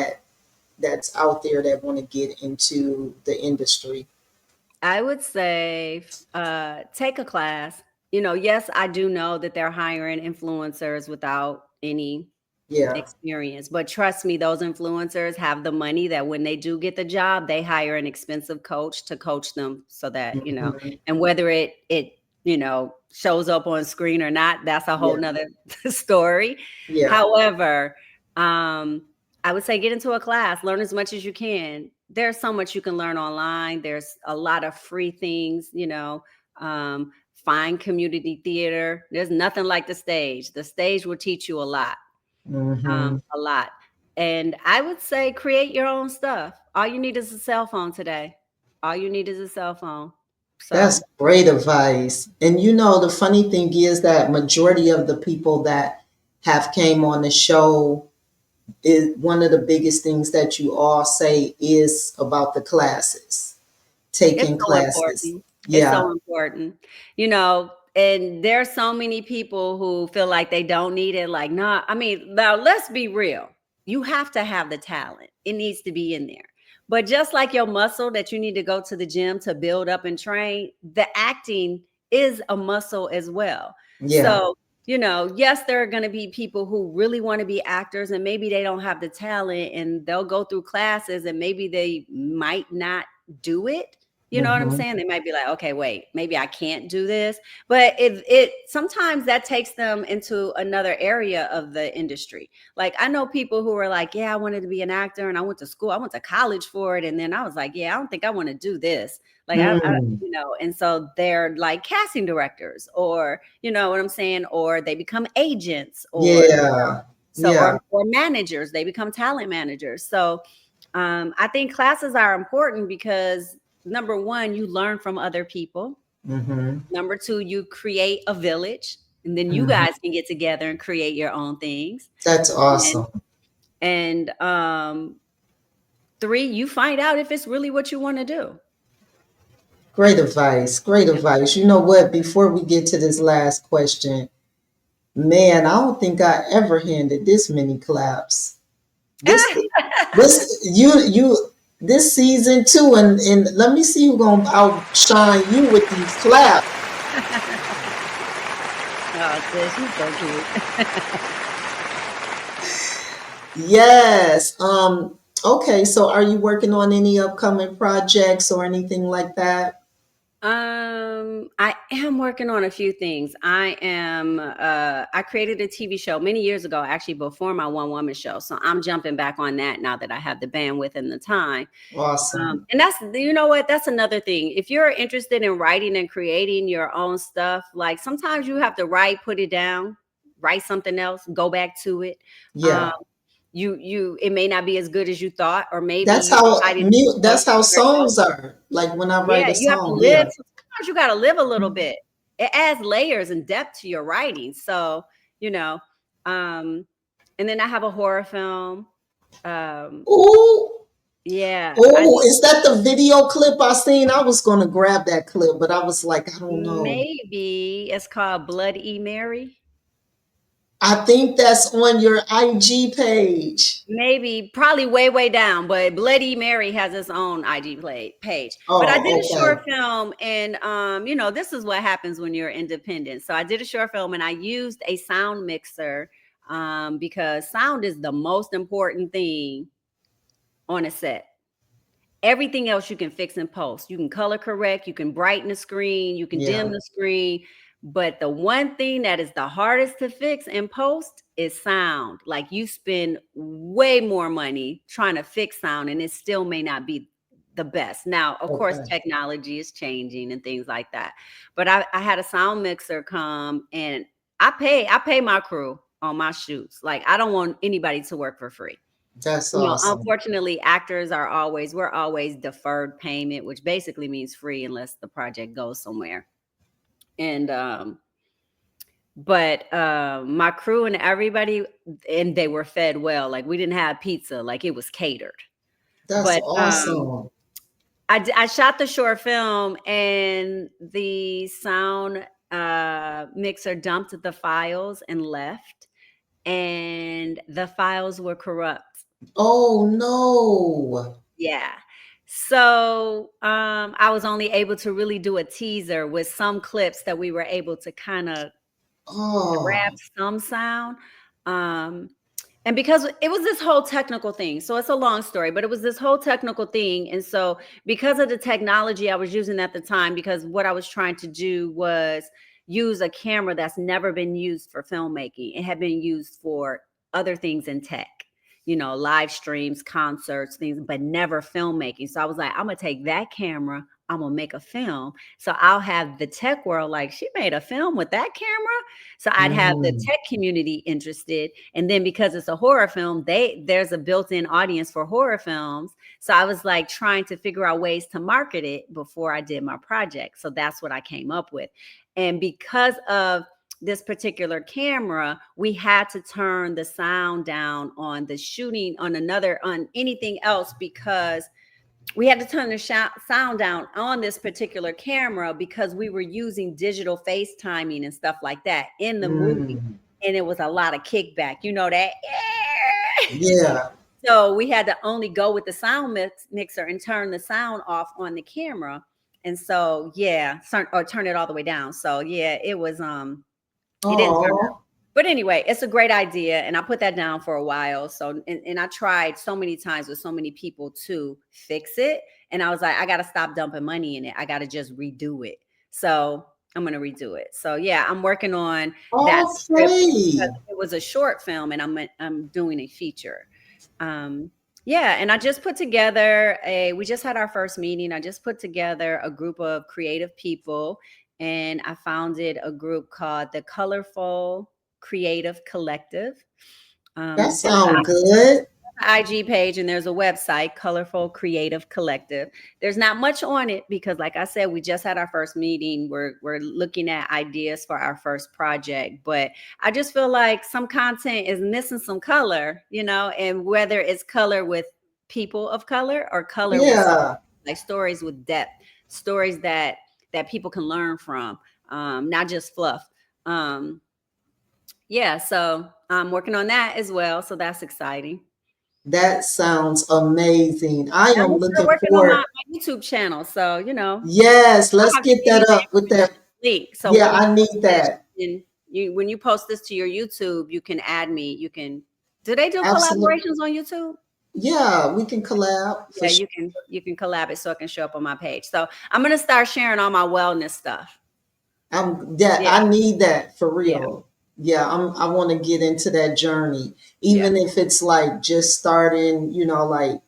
that's out there that want to get into the industry? I would say take a class. You know, yes, I do know that they're hiring influencers without any experience, but trust me, those influencers have the money that when they do get the job, they hire an expensive coach to coach them so that, you know, and whether it you know, shows up on screen or not, that's a whole nother story. However, I would say get into a class, learn as much as you can. There's so much you can learn online. There's a lot of free things, you know, find community theater. There's nothing like the stage. The stage will teach you a lot. A lot. And I would say create your own stuff. All you need is a cell phone today. All you need is a cell phone. So that's great advice. And you know, the funny thing is that majority of the people that have came on the show, is one of the biggest things that you all say is about the classes, taking classes. It's so important. You know, and there's so many people who feel like they don't need it. Like, nah, I mean, now let's be real. You have to have the talent. It needs to be in there. But just like your muscle that you need to go to the gym to build up and train, the acting is a muscle as well. So, you know, yes, there are going to be people who really want to be actors and maybe they don't have the talent and they'll go through classes and maybe they might not do it. You know what I'm saying? They might be like, okay, wait, maybe I can't do this. But it sometimes that takes them into another area of the industry. Like I know people who are like, yeah, I wanted to be an actor and I went to school, I went to college for it. And then I was like, yeah, I don't think I want to do this. Like, I you know, and so they're like casting directors or, you know what I'm saying? Or they become agents or or managers, they become talent managers. So I think classes are important because number one, you learn from other people. Number two, you create a village, and then you guys can get together and create your own things. That's awesome. And three, you find out if it's really what you want to do. Great advice. Great advice. You know what? Before we get to this last question, man, I don't think I ever handed this many claps. This season too, and let me see who's gonna outshine you with these claps. Oh, sis, you're so cute. Yes. Okay, so are you working on any upcoming projects or anything like that? I am working on a few things. I created a TV show many years ago, actually before my one woman show. So I'm jumping back on that now that I have the bandwidth and the time. Awesome. And that's, you know what, that's another thing. If you're interested in writing and creating your own stuff, like sometimes you have to write, put it down, write something else, go back to it. It may not be as good as you thought, or maybe that's how songs are. Like when I write a song, you have to live. Sometimes you got to live a little bit. It adds layers and depth to your writing. So, you know, and then I have a horror film. Ooh. Yeah. Oh, is that the video clip I seen? I was going to grab that clip, but I was like, I don't know. Maybe it's called Bloody Mary. I think that's on your IG page. Maybe, probably way down, but Bloody Mary has its own IG page. But I did a short film, and you know, this is what happens when you're independent. So I did a short film, and I used a sound mixer because sound is the most important thing on a set. Everything else you can fix in post. You can color correct, you can brighten the screen, you can dim the screen. But the one thing that is the hardest to fix in post is sound. Like you spend way more money trying to fix sound and it still may not be the best. Now, of course, technology is changing and things like that. But I had a sound mixer come and I pay my crew. on my shoots. Like, I don't want anybody to work for free. That's You know, awesome. unfortunately, actors we're always deferred payment, which basically means free unless the project goes somewhere. And but my crew and everybody, and they were fed well. Like, we didn't have pizza, like it was catered. That's But awesome. I shot the short film, and the sound mixer dumped the files and left, and the files were corrupt. Oh no. Yeah. So I was only able to really do a teaser with some clips that we were able to kind of grab Oh. some sound. And because it was this whole technical thing, so it's a long story, but it was this whole technical thing. And so because of the technology I was using at the time, because what I was trying to do was use a camera that's never been used for filmmaking. It had been used for other things in tech, you know, live streams, concerts, things, but never filmmaking. So I was like, I'm gonna take that camera, I'm gonna make a film. So I'll have the tech world like, she made a film with that camera. So I'd have the tech community interested. And then because it's a horror film, there's a built-in audience for horror films. So I was like trying to figure out ways to market it before I did my project. So that's what I came up with. And because of this particular camera, we had to turn the sound down on the shooting on anything else, because we had to turn the sound down on this particular camera because we were using digital FaceTiming and stuff like that in the movie. And it was a lot of kickback, you know that? Yeah. So we had to only go with the sound mixer and turn the sound off on the camera. And so, yeah, turn it all the way down. So yeah, it was, it didn't turn out. But anyway, it's a great idea. And I put that down for a while. So, and I tried so many times with so many people to fix it. And I was like, I got to stop dumping money in it. I got to just redo it. So I'm going to redo it. So yeah, I'm working on that script because it was a short film, and I'm doing a feature. Yeah, and I just put together we just had our first meeting. I just put together a group of creative people, and I founded a group called the Colorful Creative Collective. That sounds good. IG page, and there's a website, Colorful Creative Collective. There's not much on it because, like I said, we just had our first meeting. We're looking at ideas for our first project, but I just feel like some content is missing some color, you know, and whether it's color with people of color or color with like stories with depth, stories that people can learn from, not just fluff. Yeah, so I'm working on that as well. So that's exciting. That sounds amazing. I am looking working forward. on my YouTube channel, so you know. Yes, let's get that up with that link. So yeah, I need that. And when you post this to your YouTube, you can add me. You can. Do they do collaborations on YouTube? Yeah, we can collab. Yeah, you can collab it so it can show up on my page. So I'm gonna start sharing all my wellness stuff. I need that for real. Yeah, I want to get into that journey, even if it's like just starting, you know, like.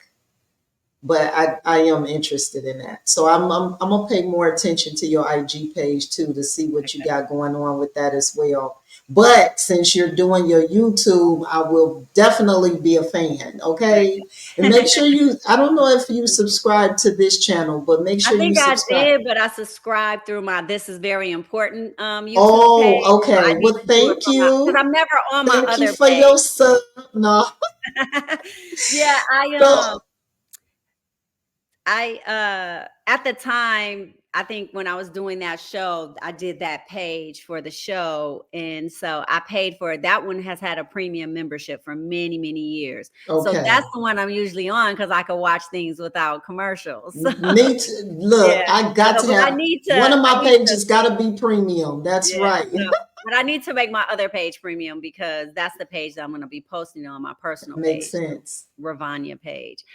But I am interested in that, so I'm gonna pay more attention to your IG page too to see what you got going on with that as well. But since you're doing your YouTube, I will definitely be a fan. Okay, and make sure I don't know if you subscribe to this channel, but make sure you subscribe. I did, but I subscribed through my This Is Very Important YouTube page. Okay. So well, thank you. Because I'm never on my other page. Thank you for your sub. No. Yeah, I at the time, I think when I was doing that show, I did that page for the show. And so I paid for it. That one has had a premium membership for many, many years. Okay. So that's the one I'm usually on because I can watch things without commercials. Me too. Look, I got to have one of my pages got to be premium. That's right. But I need to make my other page premium because that's the page that I'm going to be posting on my personal page. Makes sense. Rahvaunia page.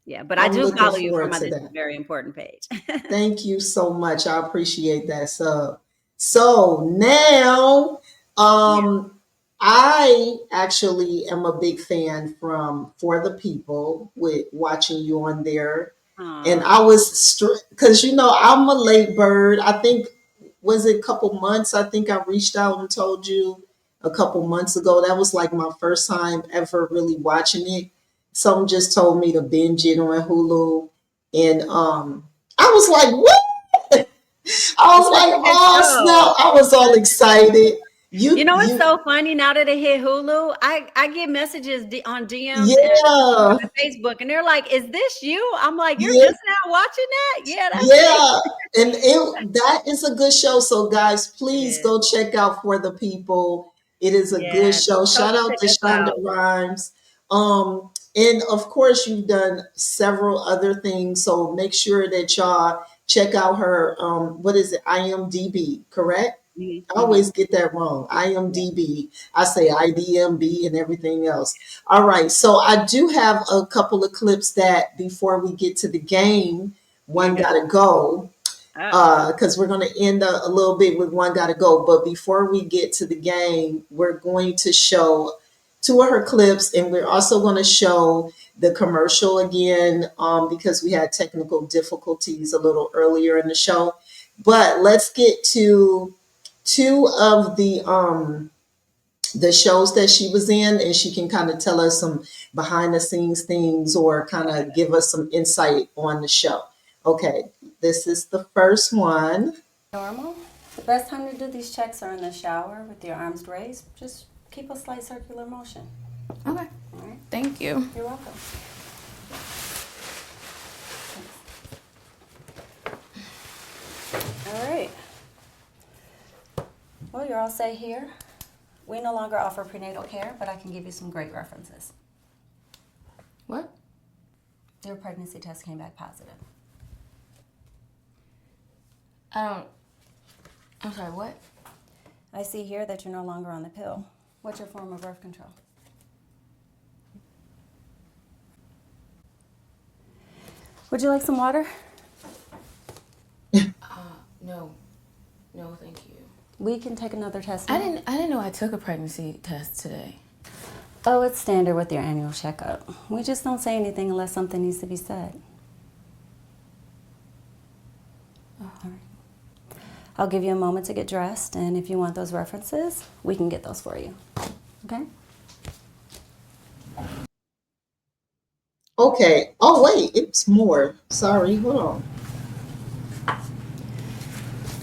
Yeah, but I do follow you for my This Is Very Important page. Thank you so much. I appreciate that sub. So now I actually am a big fan For the People with watching you on there. And I was because, you know, I'm a late bird. I think was it a couple months? I think I reached out and told you a couple months ago. That was like my first time ever really watching it. Someone just told me to binge it on Hulu. And I was like, what? I was like, oh snap. I was all excited. You know what's so funny now that it hit Hulu? I get messages on DMs and yeah. on Facebook, and they're like, "Is this you?" I'm like, "You're Yeah. just now watching that?" Yeah, that's Yeah, and that is a good show. So guys, please Yeah. go check out For the People. It is a good Yeah, show. Shout totally out check to us Shonda out. Rhimes. And of course you've done several other things. So make sure that y'all check out her what is it? IMDb, correct? I always get that wrong. IMDb. I say IDMB and everything else. All right. So I do have a couple of clips that before we get to the game, one gotta go. Because we're going to end a little bit with one gotta go. But before we get to the game, we're going to show two of her clips, and we're also going to show the commercial again because we had technical difficulties a little earlier in the show. But let's get to two of the shows that she was in, and she can kind of tell us some behind the scenes things or kind of give us some insight on the show. Okay, this is the first one. Normal. The best time to do these checks are in the shower with your arms raised. Just keep a slight circular motion. Okay. All right. Thank you. You're welcome. All right. Well, you're all set here. We no longer offer prenatal care, but I can give you some great references. What? Your pregnancy test came back positive. I'm sorry, what? I see here that you're no longer on the pill. What's your form of birth control? Would you like some water? No, thank you. We can take another test now. I didn't know I took a pregnancy test today. Oh, it's standard with your annual checkup. We just don't say anything unless something needs to be said. All right. I'll give you a moment to get dressed, and if you want those references, we can get those for you. Okay? Okay. Oh, wait, it's more. Sorry, hold on.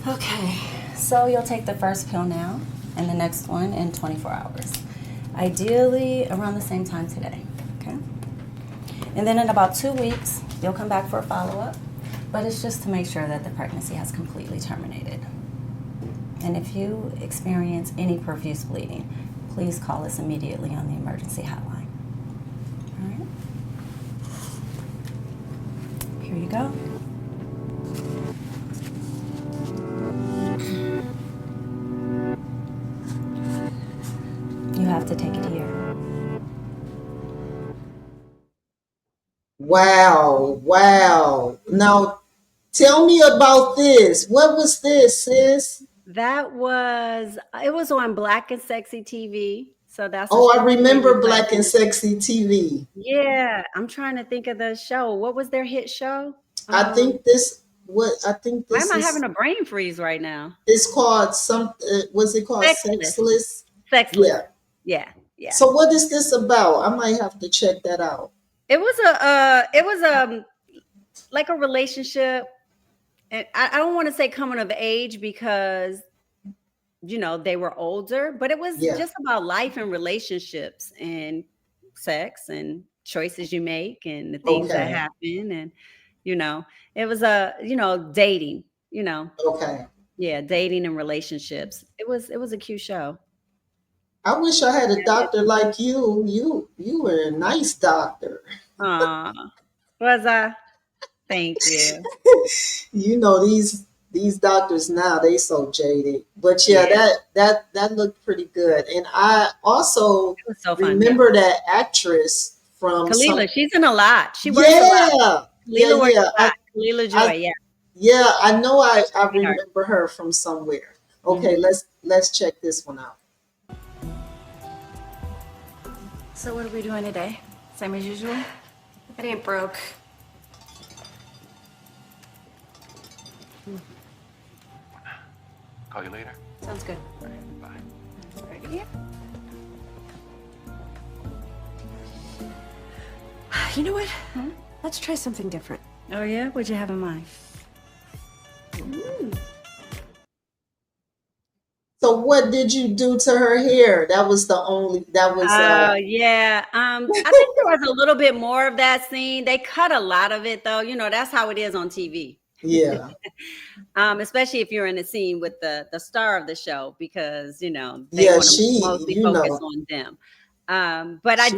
Okay, so you'll take the first pill now and the next one in 24 hours. Ideally around the same time today, okay? And then in about 2 weeks, you'll come back for a follow-up, but it's just to make sure that the pregnancy has completely terminated. And if you experience any profuse bleeding, please call us immediately on the emergency hotline. All right? Here you go. You have to take it here. Wow. Now, tell me about this. What was this, sis? It was on Black and Sexy TV. So that's Oh, I remember Black and Sexy TV. Yeah, I'm trying to think of the show. What was their hit show? I think this Why am I having a brain freeze right now? It's called was it called Sexless? Sexless. Yeah. So what is this about? I might have to check that out. It was like a relationship, and I don't want to say coming of age because they were older, but it was just about life and relationships and sex and choices you make and the things that happen, and it was dating, Okay. Yeah, dating and relationships. It was a cute show. I wish I had a doctor like you. You were a nice doctor. Aw, was I? Thank you. These doctors now, they so jaded. But that looked pretty good. And I also remember that actress from Kalila. She's in a lot. She works a lot. Kalila works a lot. Kalila Joy, Yeah, I know I remember her from somewhere. Okay, let's check this one out. So what are we doing today? Same as usual? It ain't broke. Call you later. Sounds good. Bye. Yeah. You know what? Let's try something different. Oh yeah, what'd you have in mind? So what did you do to her hair? That was the only, that was, Oh yeah. I think there was a little bit more of that scene. They cut a lot of it though. You know, that's how it is on TV. yeah, Especially if you're in a scene with the star of the show, because you know they yeah, want to she, mostly you focus know, on them. But she,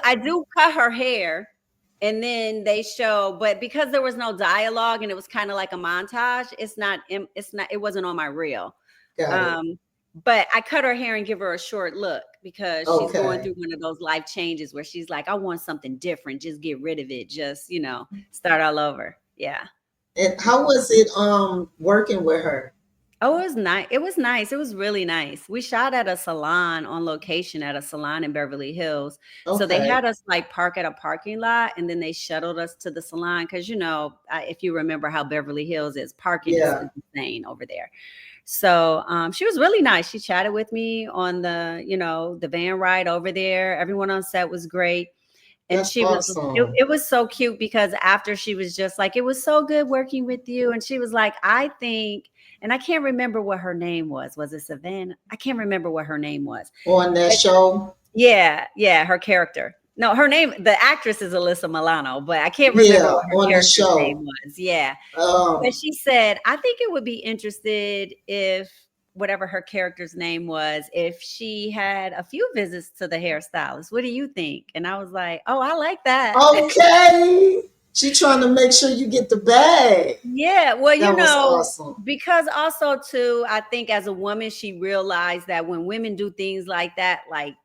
I do cut her hair, and then they show. But because there was no dialogue and it was kind of like a montage, it wasn't on my reel. got it. But I cut her hair and give her a short look because she's going Okay. through one of those life changes where she's like, I want something different. Just get rid of it. Just, start all over. Yeah. And how was it working with her? Oh, it was nice. It was nice. It was really nice. We shot at a salon on location at a salon in Beverly Hills. So they Okay. had us like park at a parking lot and then they shuttled us to the salon because, if you remember how Beverly Hills is, parking is Yeah, insane over there. So she was really nice. She chatted with me on the van ride over there. Everyone on set was great. And that's she was, awesome. it was so cute because after she was just like, it was so good working with you. And she was like, I think, and I can't remember what her name was. Was it Savannah? I can't remember what her name was. On that But show? yeah, her character. No, her name, the actress is Alyssa Milano, but I can't remember Yeah, what her on the character's name show. was. Yeah. But Um, she said, I think it would be interested if whatever her character's name was, if she had a few visits to the hairstylist. What do you think? And I was like, oh, I like that. okay. She trying to make sure you get the bag. Yeah. Well, That was awesome. because also too, I think as a woman, she realized that when women do things like that, like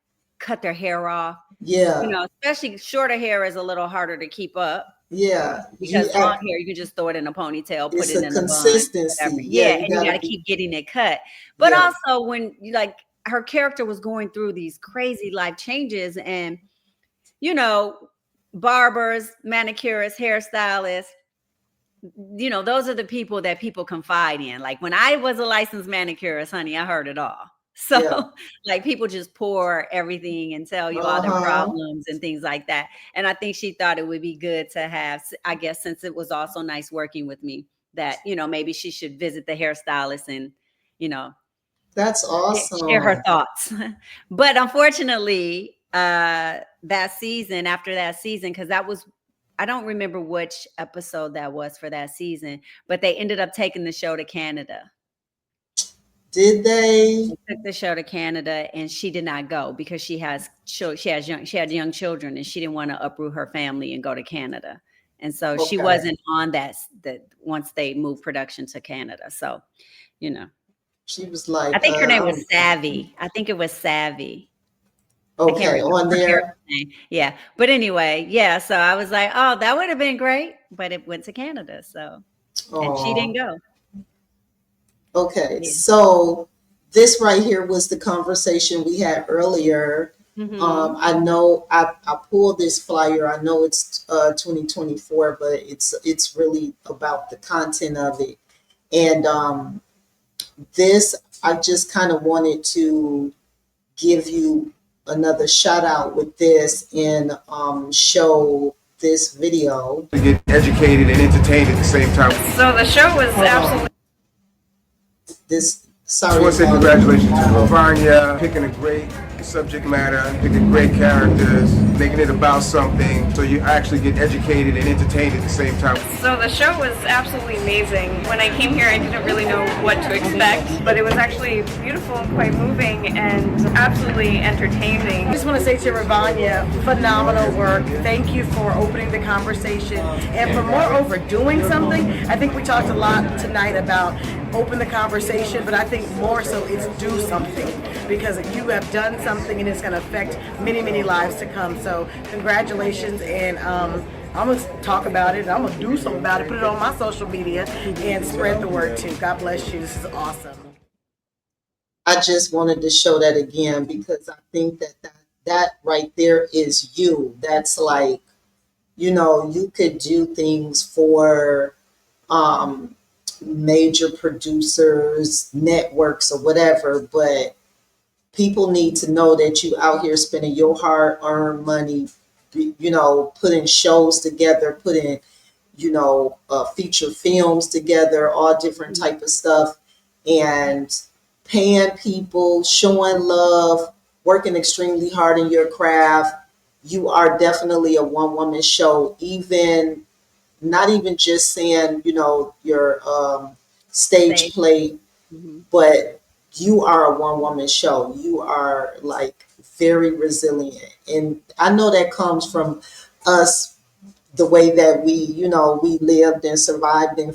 cut their hair off, Yeah, especially shorter hair is a little harder to keep up. yeah. Because long hair, you can just throw it in a ponytail, put It's it a in a bun, whatever. consistency. Yeah, Yeah, you and you got gotta to be. keep getting it cut. But Yeah, also when her character was going through these crazy life changes and barbers, manicurists, hairstylists, those are the people that people confide in. Like when I was a licensed manicurist, honey, I heard it all. yeah. So like people just pour everything and tell you all their Uh-huh. problems and things like that. And I think she thought it would be good to have, I guess, since it was also nice working with me, that, maybe she should visit the hairstylist and, you know, That's share her awesome. thoughts. But unfortunately, after that season, because I don't remember which episode that was for that season, but they ended up taking the show to Canada. Did they? They took the show to Canada, and she did not go because she had young children, and she didn't want to uproot her family and go to Canada. And so she Okay. wasn't on that once they moved production to Canada. So, She was I like, think her name was Savvy. I think it was Savvy. I can't okay, remember on her character's there. name. Yeah. But anyway, yeah. So I was like, oh, that would have been great. But it went to Canada. So, and she didn't Oh, go. okay. Yeah. So this right here was the conversation we had earlier. Mm-hmm. I know I pulled this flyer. I know it's 2024, but it's really about the content of it. And this, I just kind of wanted to give you another shout out with this and show this video. To get educated and entertained at the same time. So the show was absolutely. This, I sorry. want to say about- congratulations to Rahvaunia, picking a great subject matter, picking great characters, making it about something, so you actually get educated and entertained at the same time. So the show was absolutely amazing. When I came here, I didn't really know what to expect, but it was actually beautiful and quite moving and absolutely entertaining. I just want to say to Rahvaunia, phenomenal work. Thank you for opening the conversation and for moreover doing something. I think we talked a lot tonight about open the conversation, but I think more so it's do something, because you have done something and it's going to affect many, many lives to come. So congratulations, and I'm going to talk about it. I'm going to do something about it, put it on my social media and spread the word too. God bless you. This is awesome. I just wanted to show that again because I think that right there is you. That's like, you could do things for major producers, networks, or whatever, but people need to know that you out here spending your hard-earned money, putting shows together, putting, feature films together, all different type of stuff, and paying people, showing love, working extremely hard in your craft. You are definitely a one-woman show, even not even just saying, your stage play, but you are a one woman show. You are like very resilient. And I know that comes from us, the way that we lived and survived in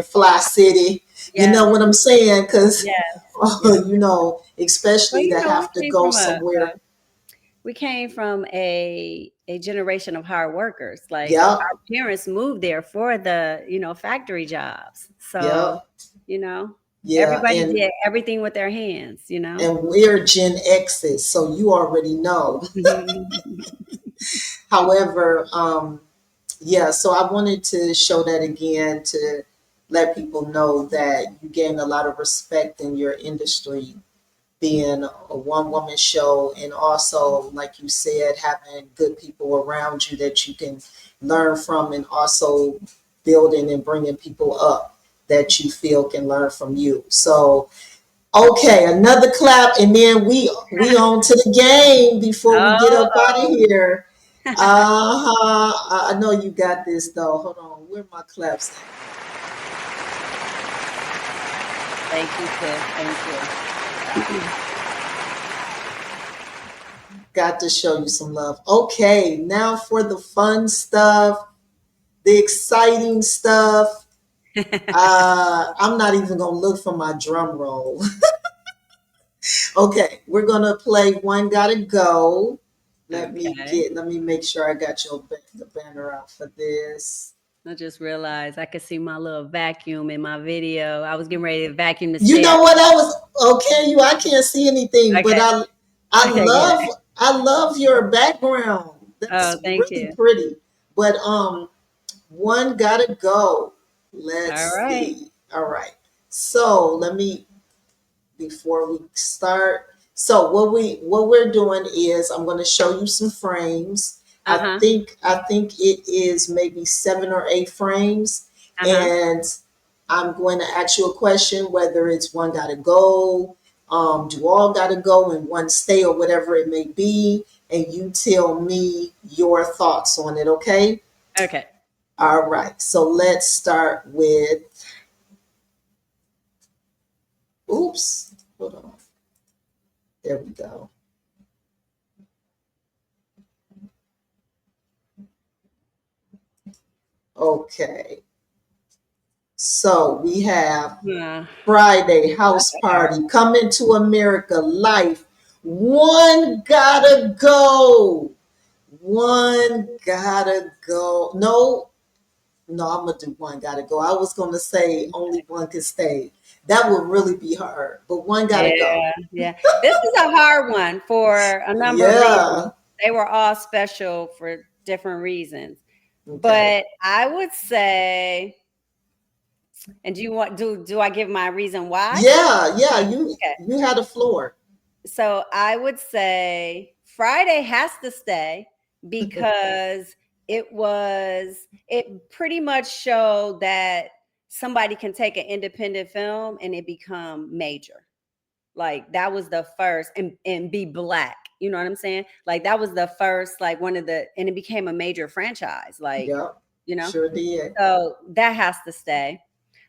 Fly City. You know what I'm saying? Because, especially to have to go somewhere. We came from a generation of hard workers. Like Yep. our parents moved there for the, factory jobs. So, everybody did everything with their hands, And we're Gen X's, so you already know. However, so I wanted to show that again to let people know that you gain a lot of respect in your industry, being a one-woman show, and also, like you said, having good people around you that you can learn from, and also building and bringing people up that you feel can learn from you. So, okay, another clap, and then we on to the game before we get up out of here. I know you got this though. Hold on, where my claps at? Thank you, sis. Thank you. Got to show you some love. Okay, now for the fun stuff, the exciting stuff. I'm not even gonna look for my drum roll. Okay, we're gonna play One Gotta Go. Let me make sure I got the banner out for this. I just realized I could see my little vacuum in my video. I was getting ready to vacuum the You know what? I can't see anything, but I love your background. That's really pretty. But One Gotta Go. Let's see. All right. So before we start. So what we're doing is I'm going to show you some frames. I think it is maybe 7 or 8 frames, and I'm going to ask you a question, whether it's one gotta go, do all gotta go, and one stay, or whatever it may be, and you tell me your thoughts on it. Okay. Okay. All right. So let's start with. Oops. Hold on. There we go. Okay. So we have Friday house party, Coming to America, Life. One gotta go. One gotta go. No, I'm gonna do One Gotta Go. I was gonna say only one can stay. That would really be hard, but one gotta go. Yeah, this is a hard one for a number of reasons. They were all special for different reasons. Okay. But I would say, and do I give my reason why? Yeah, you had a floor. So I would say Friday has to stay because it pretty much showed that somebody can take an independent film and it become major. Like that was the first, and be Black. You know what I'm saying? Like that was the first, like and it became a major franchise. Like, sure did. So that has to stay.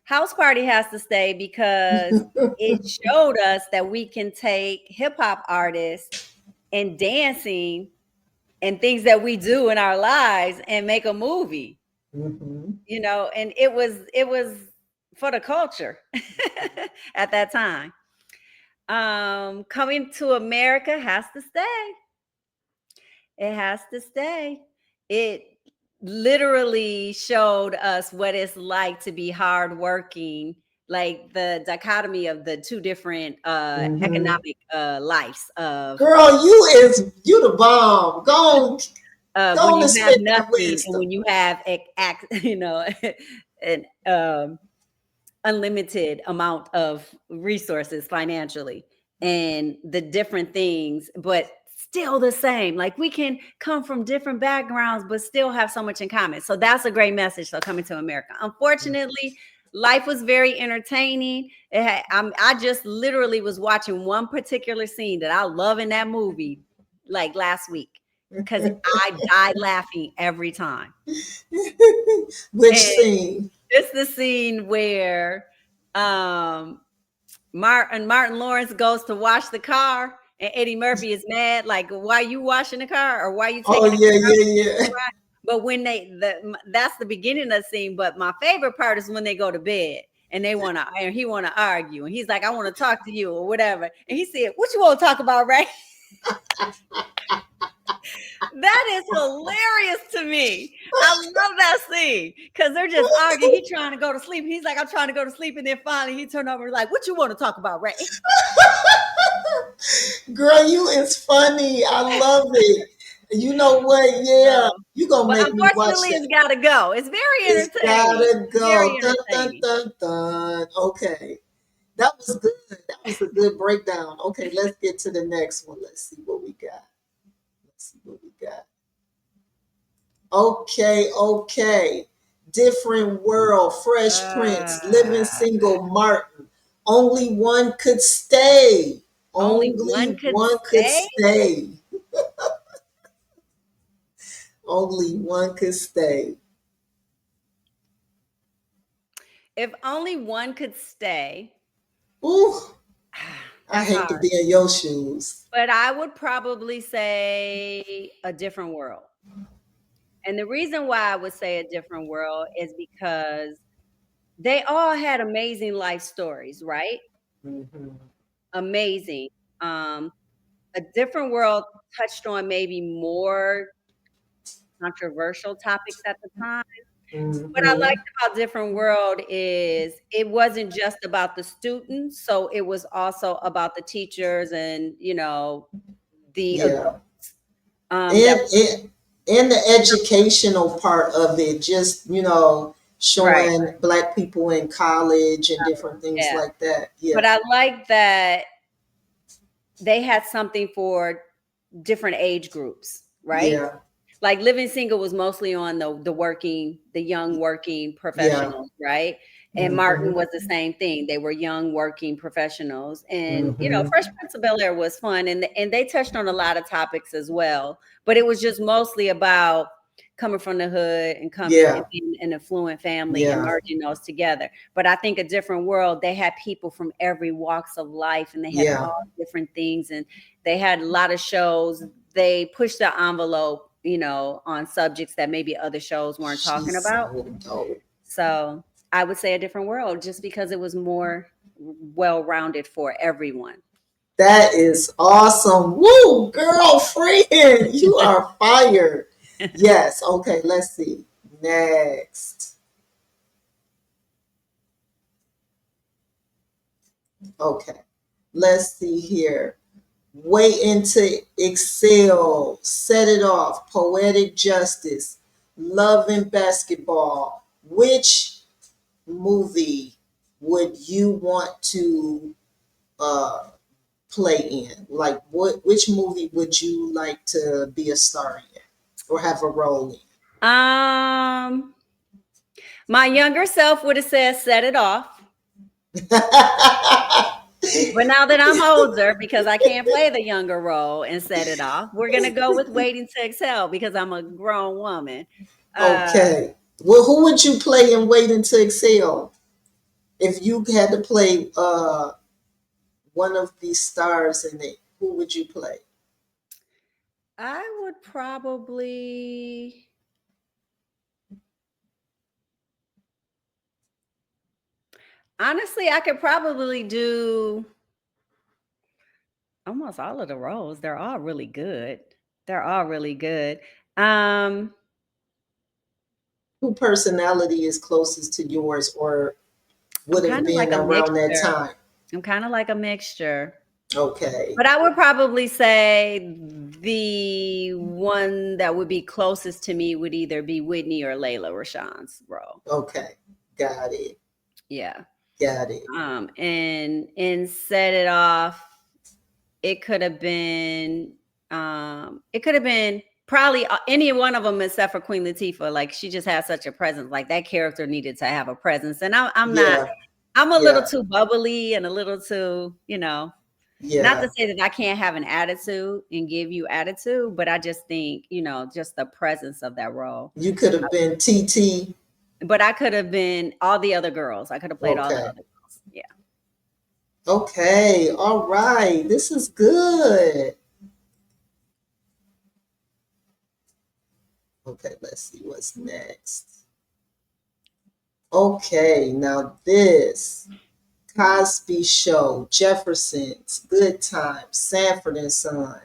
House Party has to stay because it showed us that we can take hip hop artists and dancing and things that we do in our lives and make a movie. And it was for the culture at that time. Coming to America has to stay. It has to stay. It literally showed us what it's like to be hardworking, like the dichotomy of the two different economic lives of. Girl, you the bomb. Go on. When you have nothing and when you have and unlimited amount of resources financially and the different things, but still the same. Like we can come from different backgrounds, but still have so much in common. So that's a great message. So Coming to America. Unfortunately, life was very entertaining. I just literally was watching one particular scene that I love in that movie, like last week, because I died laughing every time. Which scene? It's the scene where Martin Lawrence goes to wash the car, and Eddie Murphy is mad, like, why you washing the car, or why you taking the car? But when that's the beginning of the scene. But my favorite part is when they go to bed and he want to argue, and he's like, I want to talk to you or whatever. And he said, what you want to talk about, Ray? That is hilarious to me. I love that scene because they're just arguing. He's trying to go to sleep. He's like, I'm trying to go to sleep. And then finally he turned over like, what you want to talk about, Ray? Girl, you is funny. I love it. You know what? Yeah, you gonna make me watch that. Unfortunately, it's gotta go. It's very entertaining. It's gotta go. Dun, dun, dun, dun. Okay, that was good. That was a good breakdown. Okay, let's get to the next one. Let's see what we got. Okay. Different World, Fresh Prince, Living Single, Martin. Only one could stay. Only one could stay. Only one could stay. If only one could stay. Ooh, I hate to be in your shoes. But I would probably say A Different World. And the reason why I would say A Different World is because they all had amazing life stories, right? Mm-hmm. Amazing. A Different World touched on maybe more controversial topics at the time. Mm-hmm. What I liked about Different World is it wasn't just about the students, so it was also about the teachers and the adults. And the educational part of it, just showing Black people in college and different things like that. Yeah. But I like that they had something for different age groups, right? Yeah. Like Living Single was mostly on the young working professionals, right? And Martin was the same thing. They were young working professionals. And, Fresh Prince of Bel-Air was fun. And they touched on a lot of topics as well. But it was just mostly about coming from the hood and coming and being an affluent family and merging those together. But I think A Different World, they had people from every walks of life, and they had all different things. And they had a lot of shows. They pushed the envelope, on subjects that maybe other shows weren't talking about. So I would say A Different World, just because it was more well-rounded for everyone. That is awesome. Woo, girlfriend, you are fired. Yes. Okay, let's see. Next. Okay, let's see here. Waiting to Excel, Set It Off, Poetic Justice, Love and Basketball. Which movie would you want to play in? Like, which movie would you like to be a star in or have a role in? My younger self would have said Set It Off. But now that I'm older, because I can't play the younger role and Set It Off, we're going to go with Waiting to Excel because I'm a grown woman. Okay. Well, who would you play in Waiting to Excel? If you had to play one of these stars in it, who would you play? I would probably... Honestly, I could probably do almost all of the roles. They're all really good. Who personality is closest to yours or would have been around that time? I'm kind of like a mixture. Okay. But I would probably say the one that would be closest to me would either be Whitney or Layla Rashawn's role. Okay. Got it. Yeah. Got it. And set it off. It could have been probably any one of them except for Queen Latifah. Like she just has such a presence. Like that character needed to have a presence. And I'm not. I'm a little too bubbly and a little too, not to say that I can't have an attitude and give you attitude, but I just think, just the presence of that role. You could have been TT. But I could have been all the other girls. I could have played all the other girls. Yeah. Okay. All right. This is good. Okay, let's see what's next. Okay, now this Cosby Show, Jefferson's, Good Times, Sanford and Son.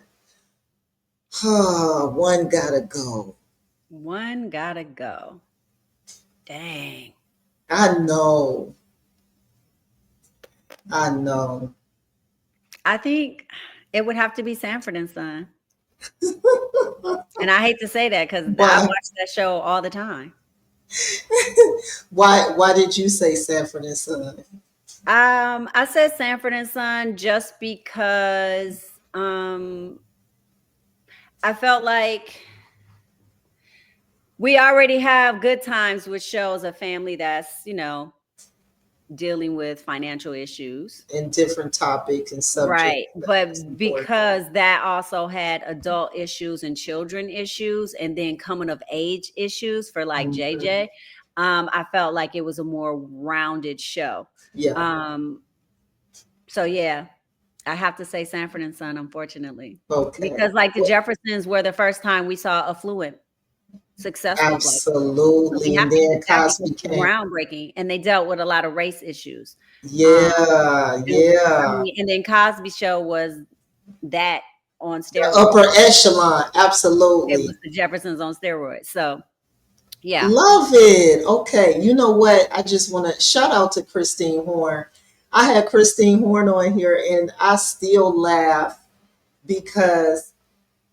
One gotta go. One gotta go. Dang. I know. I think it would have to be Sanford and Son. And I hate to say that because I watch that show all the time. Why did you say Sanford and Son? I said Sanford and Son just because I felt like we already have Good Times, which shows a family that's, dealing with financial issues and different topics and subjects. Right. But because that also had adult issues and children issues and then coming of age issues for like JJ, I felt like it was a more rounded show. Yeah. So yeah, I have to say Sanford and Son, unfortunately. Okay. Because like the Jeffersons were the first time we saw affluent, successful. Absolutely. And then Cosby came. Groundbreaking. And they dealt with a lot of race issues. Yeah. And then Cosby Show was that on steroids. The upper echelon. Absolutely. It was the Jeffersons on steroids. So yeah. Love it. Okay. You know what? I just want to shout out to Christine Horn. I had Christine Horn on here and I still laugh because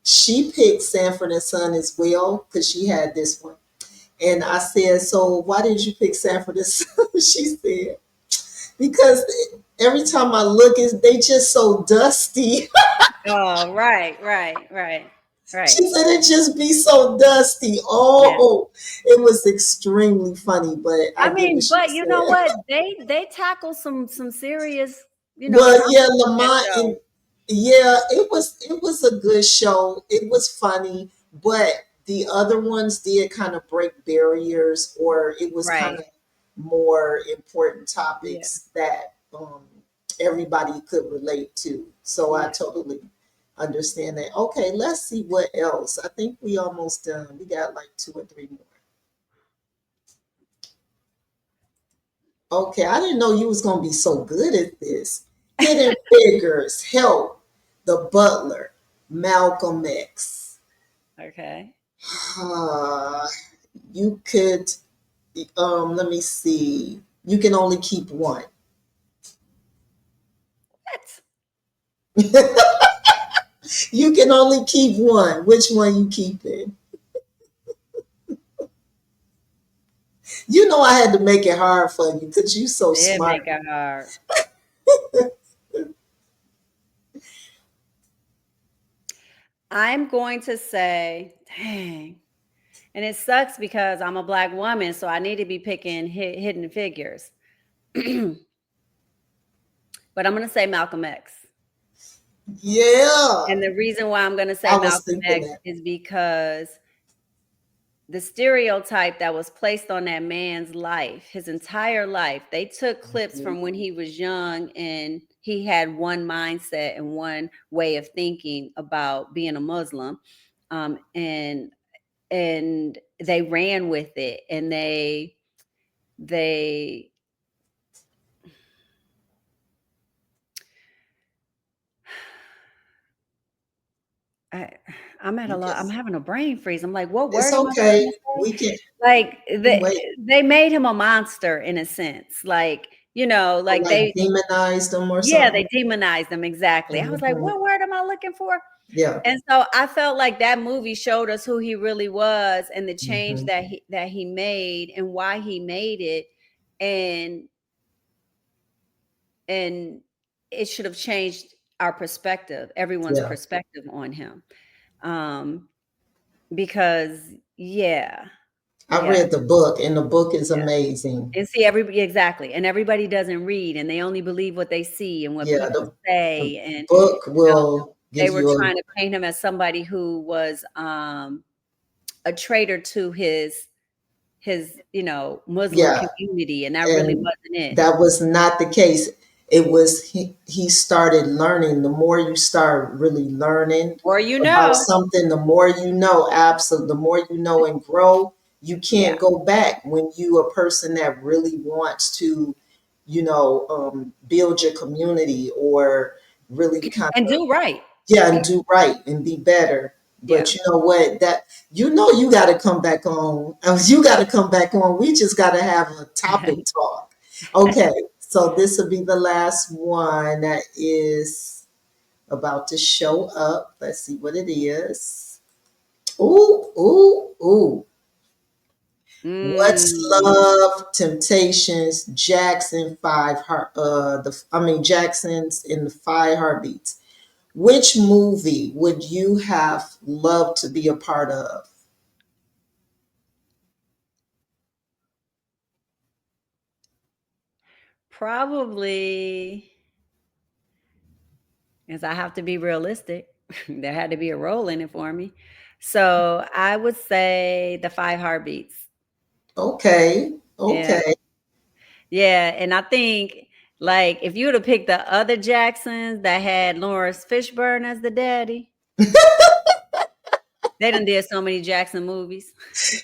she picked Sanford and Son as well because she had this one. And I said, so why did you pick Sanford and Son? She said, because every time I look, they just so dusty. Oh, right. She said it just be so dusty. Oh, yeah. It was extremely funny, but I mean, but you know what? They tackle some serious, Well, yeah, Lamont and yeah, it was a good show. It was funny, but the other ones did kind of break barriers, or it was kind of more important topics that everybody could relate to. So I totally understand that. Okay, let's see what else. I think we almost done. We got like 2 or 3 more. Okay, I didn't know you was gonna be so good at this. Hidden Figures, Help, The Butler, Malcolm X. Okay. You could, let me see. You can only keep one. What? You can only keep one. Which one you keeping? You know I had to make it hard for you because you so smart. Make it hard. I'm going to say, dang. And it sucks because I'm a Black woman, so I need to be picking Hidden Figures. But I'm going to say Malcolm X. Yeah. And the reason why I'm going to say Malcolm X is because the stereotype that was placed on that man's life, his entire life, they took clips from when he was young and he had one mindset and one way of thinking about being a Muslim. And they ran with it and I'm at a lot. I'm having a brain freeze. I'm like, what word? It's okay. We can like they made him a monster in a sense. Like, they demonized him or something. Yeah, they demonized him. Exactly. I was like, what word am I looking for? Yeah. And so I felt like that movie showed us who he really was and the change that he made and why he made it. And and it should have changed our perspective, everyone's Yeah. perspective on him. Because yeah, I yeah. read the book, and the book is amazing. And see, everybody exactly, and everybody doesn't read, and they only believe what they see and what Yeah, people the say, and book you know, will they give were you trying to paint him as somebody who was a traitor to his Muslim yeah, community, and that really and wasn't it. that was not the case. It was he started learning. The more you start really learning Or about something, the more you know. Absolutely, the more you know and grow, you yeah, can't go back when you a person that really wants to, build your community or really kind and of, do right. yeah, and do right and be better. Yeah. But you know what? That you got to come back on. You got to come back on. We just got to have a topic talk. Okay, so this will be the last one that is about to show up. Let's see what it is. Ooh, ooh, ooh. What's Love, Temptations, Jackson five heart Jackson's in the Five Heartbeats. Which movie would you have loved to be a part of? Probably, as I have to be realistic, there had to be a role in it for me. So I would say the Five Heartbeats. Okay, Yeah. okay. Yeah. And I think like if you would have picked the other Jacksons that had Lawrence Fishburne as the daddy, they done did so many Jackson movies.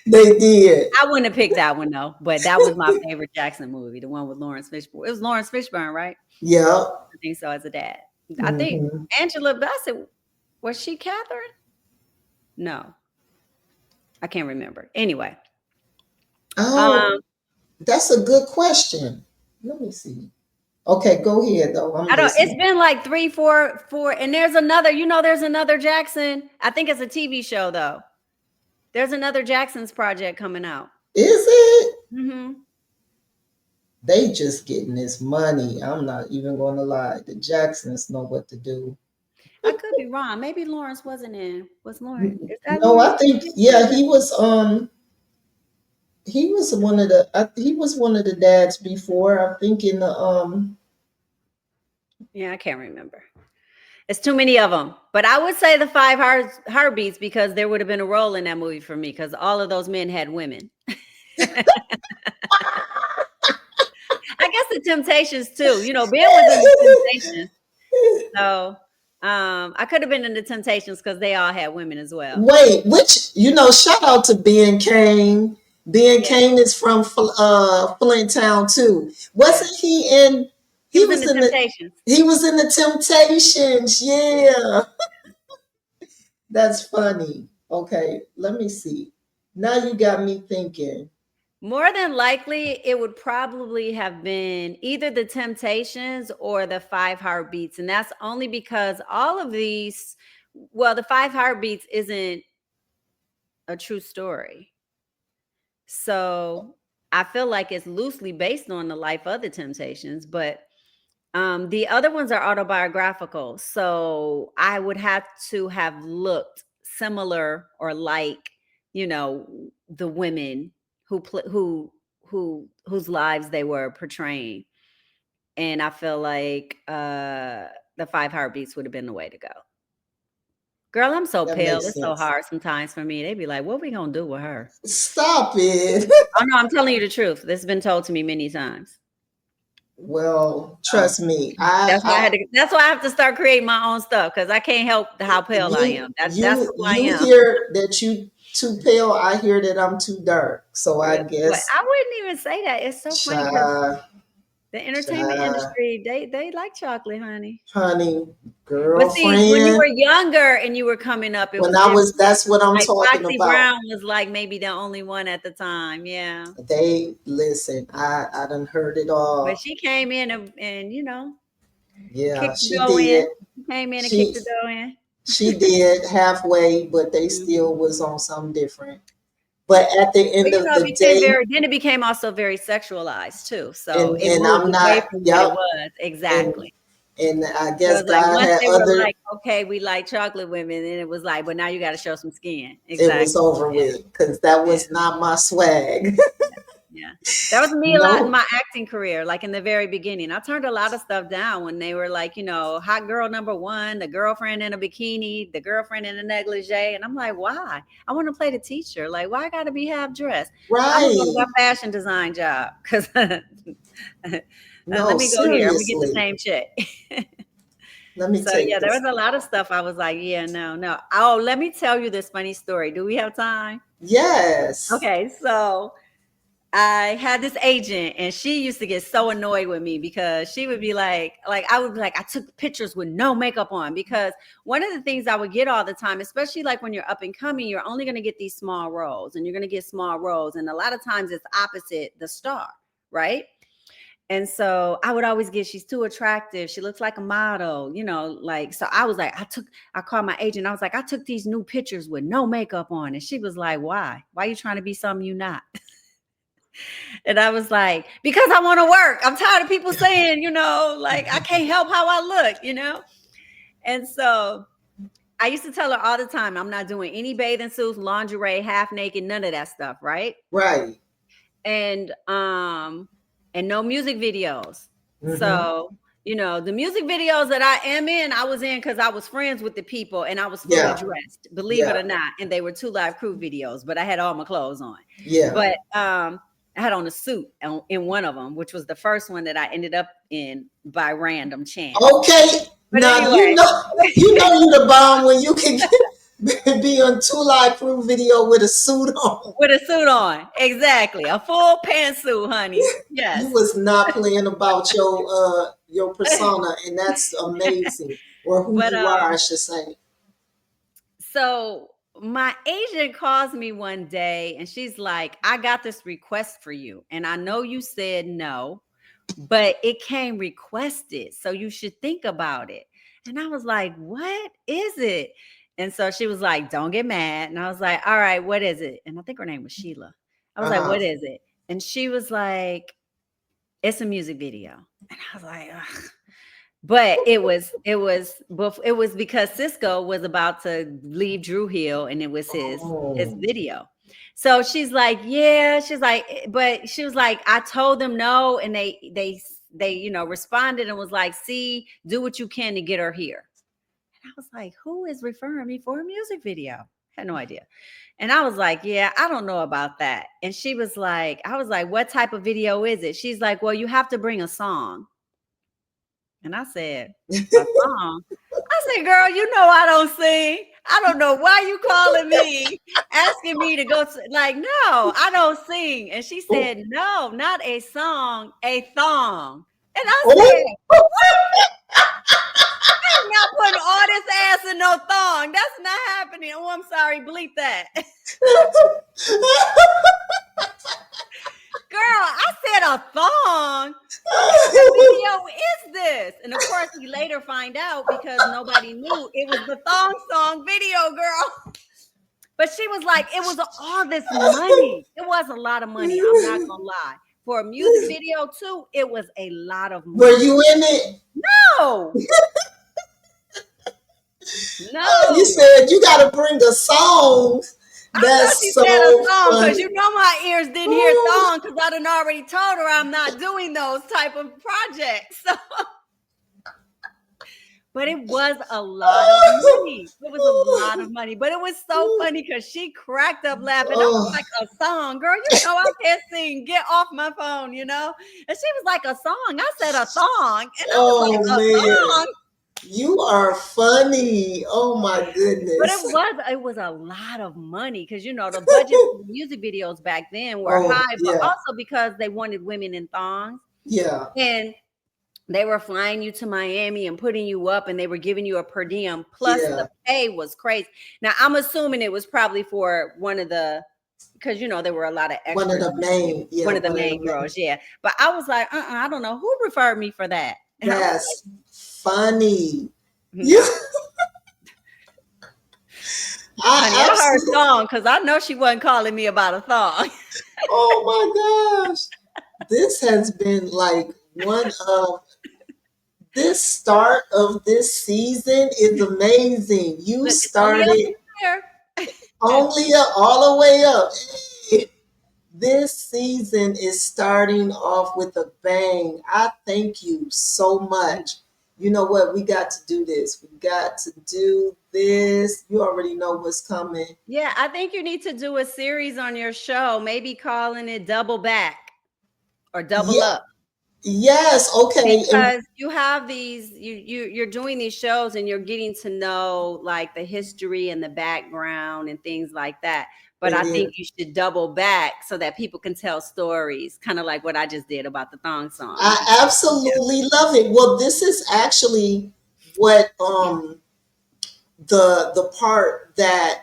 They did. I wouldn't have picked that one though, but that was my favorite Jackson movie, the one with Lawrence Fishburne. It was Lawrence Fishburne, right? Yep. I think so, as a dad. I think Mhm. Angela Bassett, was she Catherine? No, I can't remember. Anyway, Oh, that's a good question. Let me see. Okay, go ahead though. I'm I don't. It's listening. been like 3, 4, and there's another. There's another Jackson. I think it's a TV show though. There's another Jackson's project coming out. Is it? Hmm. They just getting this money. I'm not even going to lie. The Jacksons know what to do. I could be wrong. Maybe Lawrence wasn't in. Was Lawrence? Is that No, Lawrence? I think yeah, he was one of the dads before. I think in the Yeah, I can't remember. It's too many of them. But I would say the Five Heartbeats because there would have been a role in that movie for me because all of those men had women. I guess the Temptations too. Ben was in the Temptations. So I could have been in the Temptations because they all had women as well. wait, which shout out to Ben Kane. Ben Kane is from Flint Town too. Wasn't he in? He was in the Temptations. He was in the Temptations. Yeah, that's funny. Okay, let me see. Now you got me thinking. More than likely, it would probably have been either the Temptations or the Five Heartbeats. And that's only because all of these, the Five Heartbeats isn't a true story. So I feel like it's loosely based on the life of the Temptations, but the other ones are autobiographical. So I would have to have looked similar or like, the women whose lives they were portraying. And I feel like the Five Heartbeats would have been the way to go. Girl, I'm so That pale. makes It's so sense. hard sometimes for me. They be like, what we gonna do with her? Stop it. Oh no, I'm telling you the truth. This has been told to me many times. Well, trust me. That's why I have to start creating my own stuff because I can't help how pale I am. That's who I you am. hear that you too pale. I hear that I'm too dark. So I But guess I wouldn't even say that. It's so funny because the entertainment industry, they like chocolate, honey. honey, But see, when you girlfriend. were younger and you were coming up, it was different. That's what I'm Like talking Foxy about. Brown was like maybe the only one at the time, yeah. They listen. I done heard it all. But she came in and Yeah, kicked the she dough did. in. She came in and She kicked the dough in. she did halfway, but they still was on something different. But at the end But of it the became day, then it became also very sexualized too. So it and moved I'm away not, from what it yep, was. and Exactly. I It guess was like God once had they were other, like, okay, we like chocolate women, and it was like, but now you got to show some skin. it was Exactly. over Yeah. with because that Yeah. was not my swag. Yeah. That was me a lot in No, my acting career, like in the very beginning. I turned a lot of stuff down when they were like, hot girl number one, the girlfriend in a bikini, the girlfriend in a negligee. And I'm like, why? I want to play the teacher. Like, why I got to be half dressed? I'm going to go to right. my fashion design job because let No, me go here. I'm going to get the seriously. same check. Let me So, take yeah, there this. was a lot of stuff I was like, yeah, no, no. Oh, let me tell you this funny story. Do we have time? Yes. Okay. So, I had this agent and she used to get so annoyed with me because she would be like I would be like, I took pictures with no makeup on, because one of the things I would get all the time, especially like when you're up and coming, you're only going to get these small roles and you're going to get small roles. And a lot of times it's opposite the star, right? And so I would always get, she's too attractive. She looks like a model, so I was like, I called my agent. I was like, I took these new pictures with no makeup on. And she was like, why? Why are you trying to be something you're not? And I was like, because I want to work. I'm tired of people saying, like I can't help how I look. And so I used to tell her all the time, I'm not doing any bathing suits, lingerie, half naked, none of that stuff. Right. Right. And no music videos. Mm-hmm. So, the music videos that I am in, I was in because I was friends with the people and I was fully dressed, believe it or not. And they were 2 Live Crew videos, but I had all my clothes on. Yeah. But I had on a suit in one of them, which was the first one that I ended up in by random chance. Okay. But Now anyway. you know you're the bomb when you can be on 2 Live Crew video with a suit on. With a suit on. Exactly. A full pantsuit, honey. Yes. You was not playing about your persona, and that's amazing. Or who you are, I should say. So my agent calls me one day and she's like, I got this request for you. And I know you said no, but it came requested. So you should think about it. And I was like, what is it? And so she was like, don't get mad. And I was like, all right, what is it? And I think her name was Sheila. I was like, what is it? And she was like, it's a music video. And I was like, ugh. But it was because Cisco was about to leave Drew Hill and it was his video. So she's like, yeah, she's like, but she was like, I told them no. And they responded and was like, see, do what you can to get her here. And I was like, who is referring me for a music video? Had no idea. And I was like, yeah, I don't know about that. And she was like, I was like, what type of video is it? She's like, well, you have to bring a song. And I said, a song? I said, girl, I don't sing. I don't know why you calling me, asking me to go like, no, I don't sing. And she said, no, not a song, a thong. And I said, what? I'm not putting all this ass in no thong. That's not happening. Oh, I'm sorry. Bleep that. Girl, I said a thong. What video is this? And of course, we later find out because nobody knew it was the thong song video, girl. But she was like, it was all this money. It was a lot of money. I'm not gonna lie. For a music video too, it was a lot of money. Were you in it? No. No. You said you got to bring a song. That's so said a song because funny. my ears didn't hear thong because I done already told her I'm not doing those type of projects. So. But it was a lot of money. It was a lot of money. But it was so funny because she cracked up laughing. I was like, a song, girl, I can't sing. Get off my phone, And she was like, a song. I said a song. And I was like, a song. You are funny. Oh my goodness. But it was a lot of money because the budget for music videos back then were high, but also because they wanted women in thongs. Yeah. And they were flying you to Miami and putting you up and they were giving you a per diem. Plus the pay was crazy. Now I'm assuming it was probably for one of the, because there were a lot of extras. One of the main girls, yeah. But I was like, I don't know who referred me for that. And that's funny. Honey, I heard absolutely. thong because I know she wasn't calling me about a thong. Oh my gosh. This has been like one of this start of this season is amazing. You Look, it's only up started from there. only up, all the way up. Hey, this season is starting off with a bang. I thank you so much. You know what? We got to do this. We got to do this. You already know what's coming. Yeah, I think you need to do a series on your show, maybe calling it Double Back or Double Yeah. Up. Yes. Okay. And Because you have these, you're doing these shows and you're getting to know like the history and the background and things like that. But it I think is. you should double back so that people can tell stories, kind of like what I just did about the thong song. I absolutely love it. Well, this is actually what the part that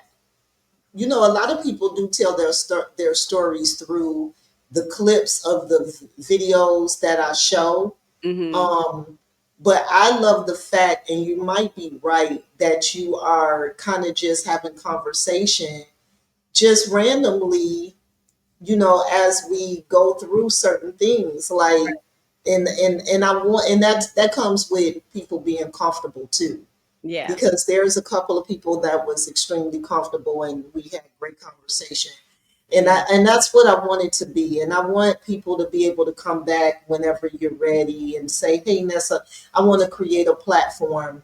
a lot of people do tell their stories through the clips of the videos that I show. Mm-hmm. But I love the fact, and you might be right, that you are kind of just having conversation just randomly, as we go through certain things, like, and I want, and that comes with people being comfortable too, Yeah. because there's a couple of people that was extremely comfortable and we had great conversation. And that's what I want it to be. And I want people to be able to come back whenever you're ready and say, hey, Nessa, I want to create a platform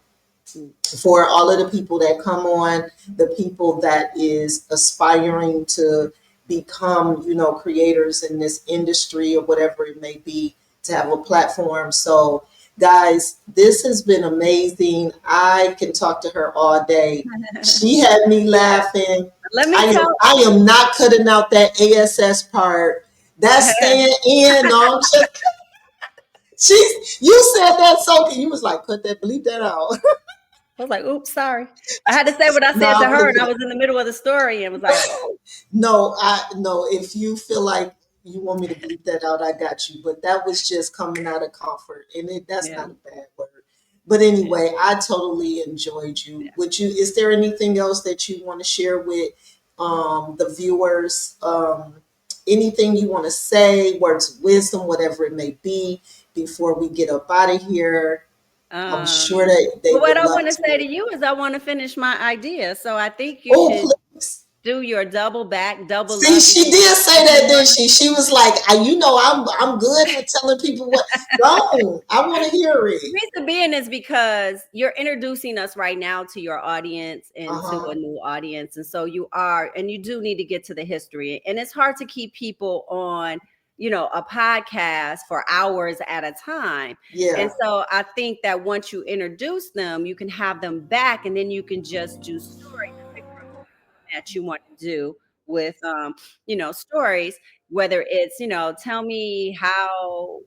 for all of the people that come on, the people that is aspiring to become, creators in this industry or whatever it may be, to have a platform. So guys, this has been amazing. I can talk to her all day. She had me laughing. Let me I am, tell I am not cutting out that ASS part. That's staying in. No, I'm just, you said that, Sophie. You was like, put that, bleep that out. I was like, oops, sorry. I had to say what I said to No, her, and I was in the middle of the story and was like, oh. no. If you feel like you want me to bleep that out, I got you. But that was just coming out of comfort, and that's Yeah. not a bad word. But anyway, I totally enjoyed you. Yeah. Is there anything else that you want to share with the viewers? Anything you want to say, words of wisdom, whatever it may be, before we get up out of here? I'm sure that they Well, what would I love want to say to to. you is I want to finish my idea. So I think you Oh, should please. do your double back, double See, up. she did say that, didn't she? She was like, I'm good with telling people what. No, I want to hear it. The reason being is because you're introducing us right now to your audience and to a new audience. And so you do need to get to the history. And it's hard to keep people on, a podcast for hours at a time. Yeah, And so I think that once you introduce them, you can have them back and then you can just do stories that you want to do with stories, whether it's tell me how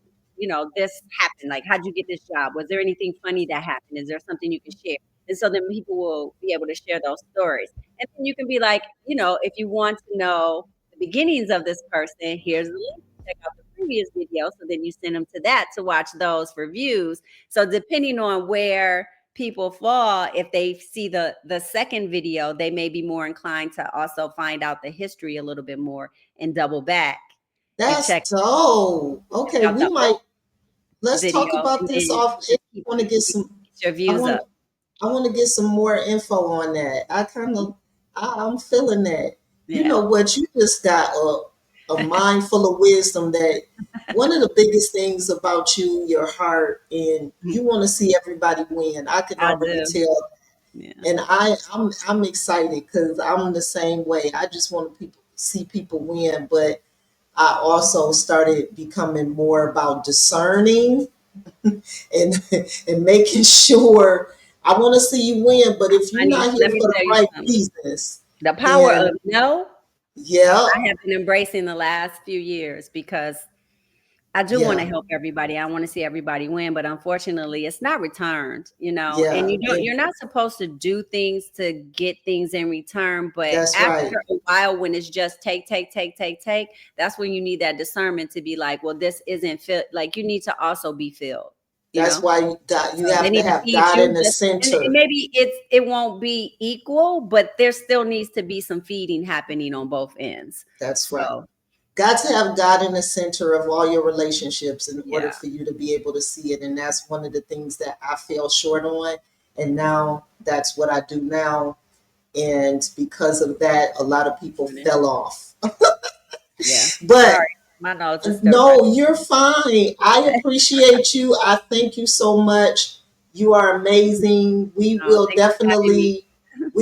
this happened, like how'd you get this job, was there anything funny that happened, is there something you can share, and so then people will be able to share those stories, and then you can be like, if you want to know the beginnings of this person, here's the link, check out the previous video, so then you send them to that to watch those for views. So depending on where people fall, if they see the second video, they may be more inclined to also find out the history a little bit more and double back and check that's dope. Okay, out the old let's video talk about and this then off. just I want to get some. get your I views want. up. I want to get some more info on that. I'm feeling that. You Yeah. know what? You just got a mind full of wisdom. That one of the biggest things about you, your heart, and you want to see everybody win. I can I already do. tell, Yeah. and I'm excited because I'm the same way. I just want to see people win, but I also started becoming more about discerning and and making sure. I want to see you win, but if you're Honey, not here let me for the tell you right something. reasons, The power of then no, yeah, I have been embracing the last few years because I do want to yeah, help everybody. I want to see everybody win, but unfortunately, it's not returned, and yeah, you're not supposed to do things to get things in return. But that's right. after a while, when it's just take, that's when you need that discernment to be like, well, this isn't fit. Like you need to also be filled, That's why you have to have feed God you, in the and center. maybe it won't be equal, but there still needs to be some feeding happening on both ends. That's right. Got to have God in the center of all your relationships in order for you to be able to see it. And that's one of the things that I fell short on. And now that's what I do now. And because of that, a lot of people fell off. But sorry. My nose is no, you're fine. I appreciate you. I thank you so much. You are amazing. We will definitely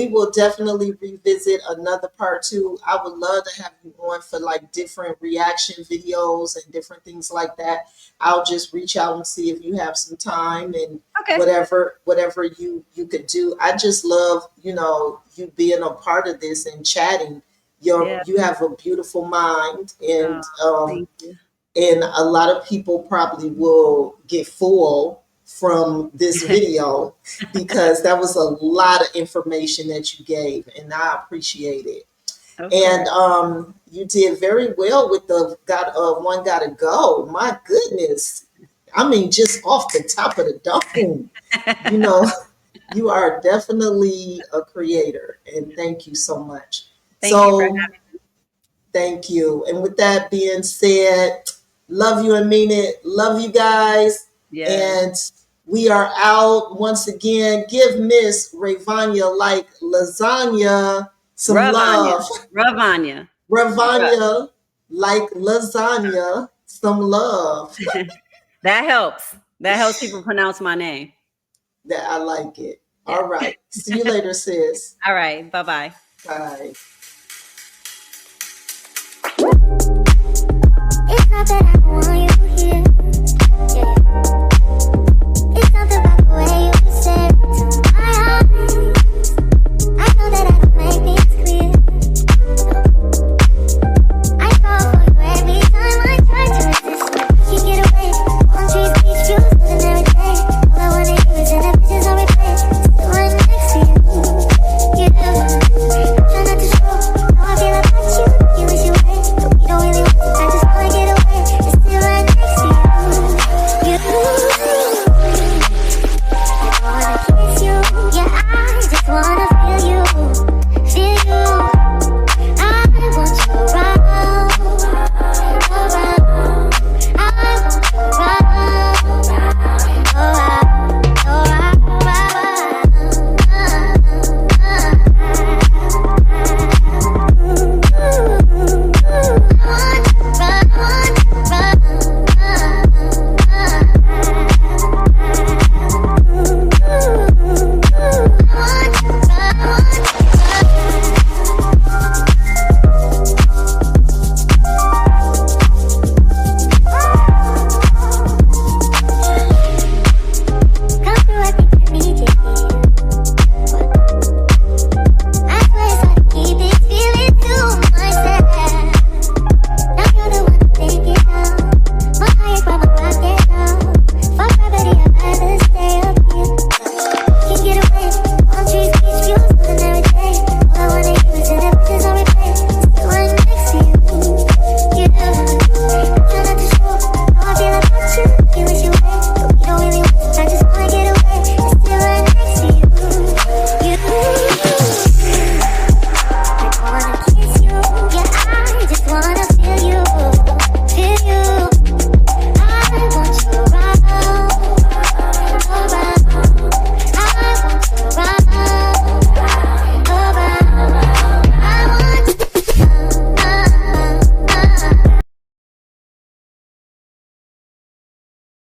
revisit another part 2. I would love to have you on for like different reaction videos and different things like that. I'll just reach out and see if you have some time and whatever you could do. I just love, you being a part of this and chatting. You have a beautiful mind, and and a lot of people probably will get full from this video because that was a lot of information that you gave, and I appreciate it. And you did very well with the One Gotta Go. My goodness. I mean, just off the top of the dome, you are definitely a creator, and thank you so much. Thank you for having me. Thank you. And with that being said, love you and mean it. Love you guys. And we are out once again. Give Miss Rahvaunia like lasagna some love. Rahvaunia like lasagna some love. That helps. That helps people pronounce my name. That I like it. All right. See you later, sis. All right. Bye-bye. Bye. It's not that I want you.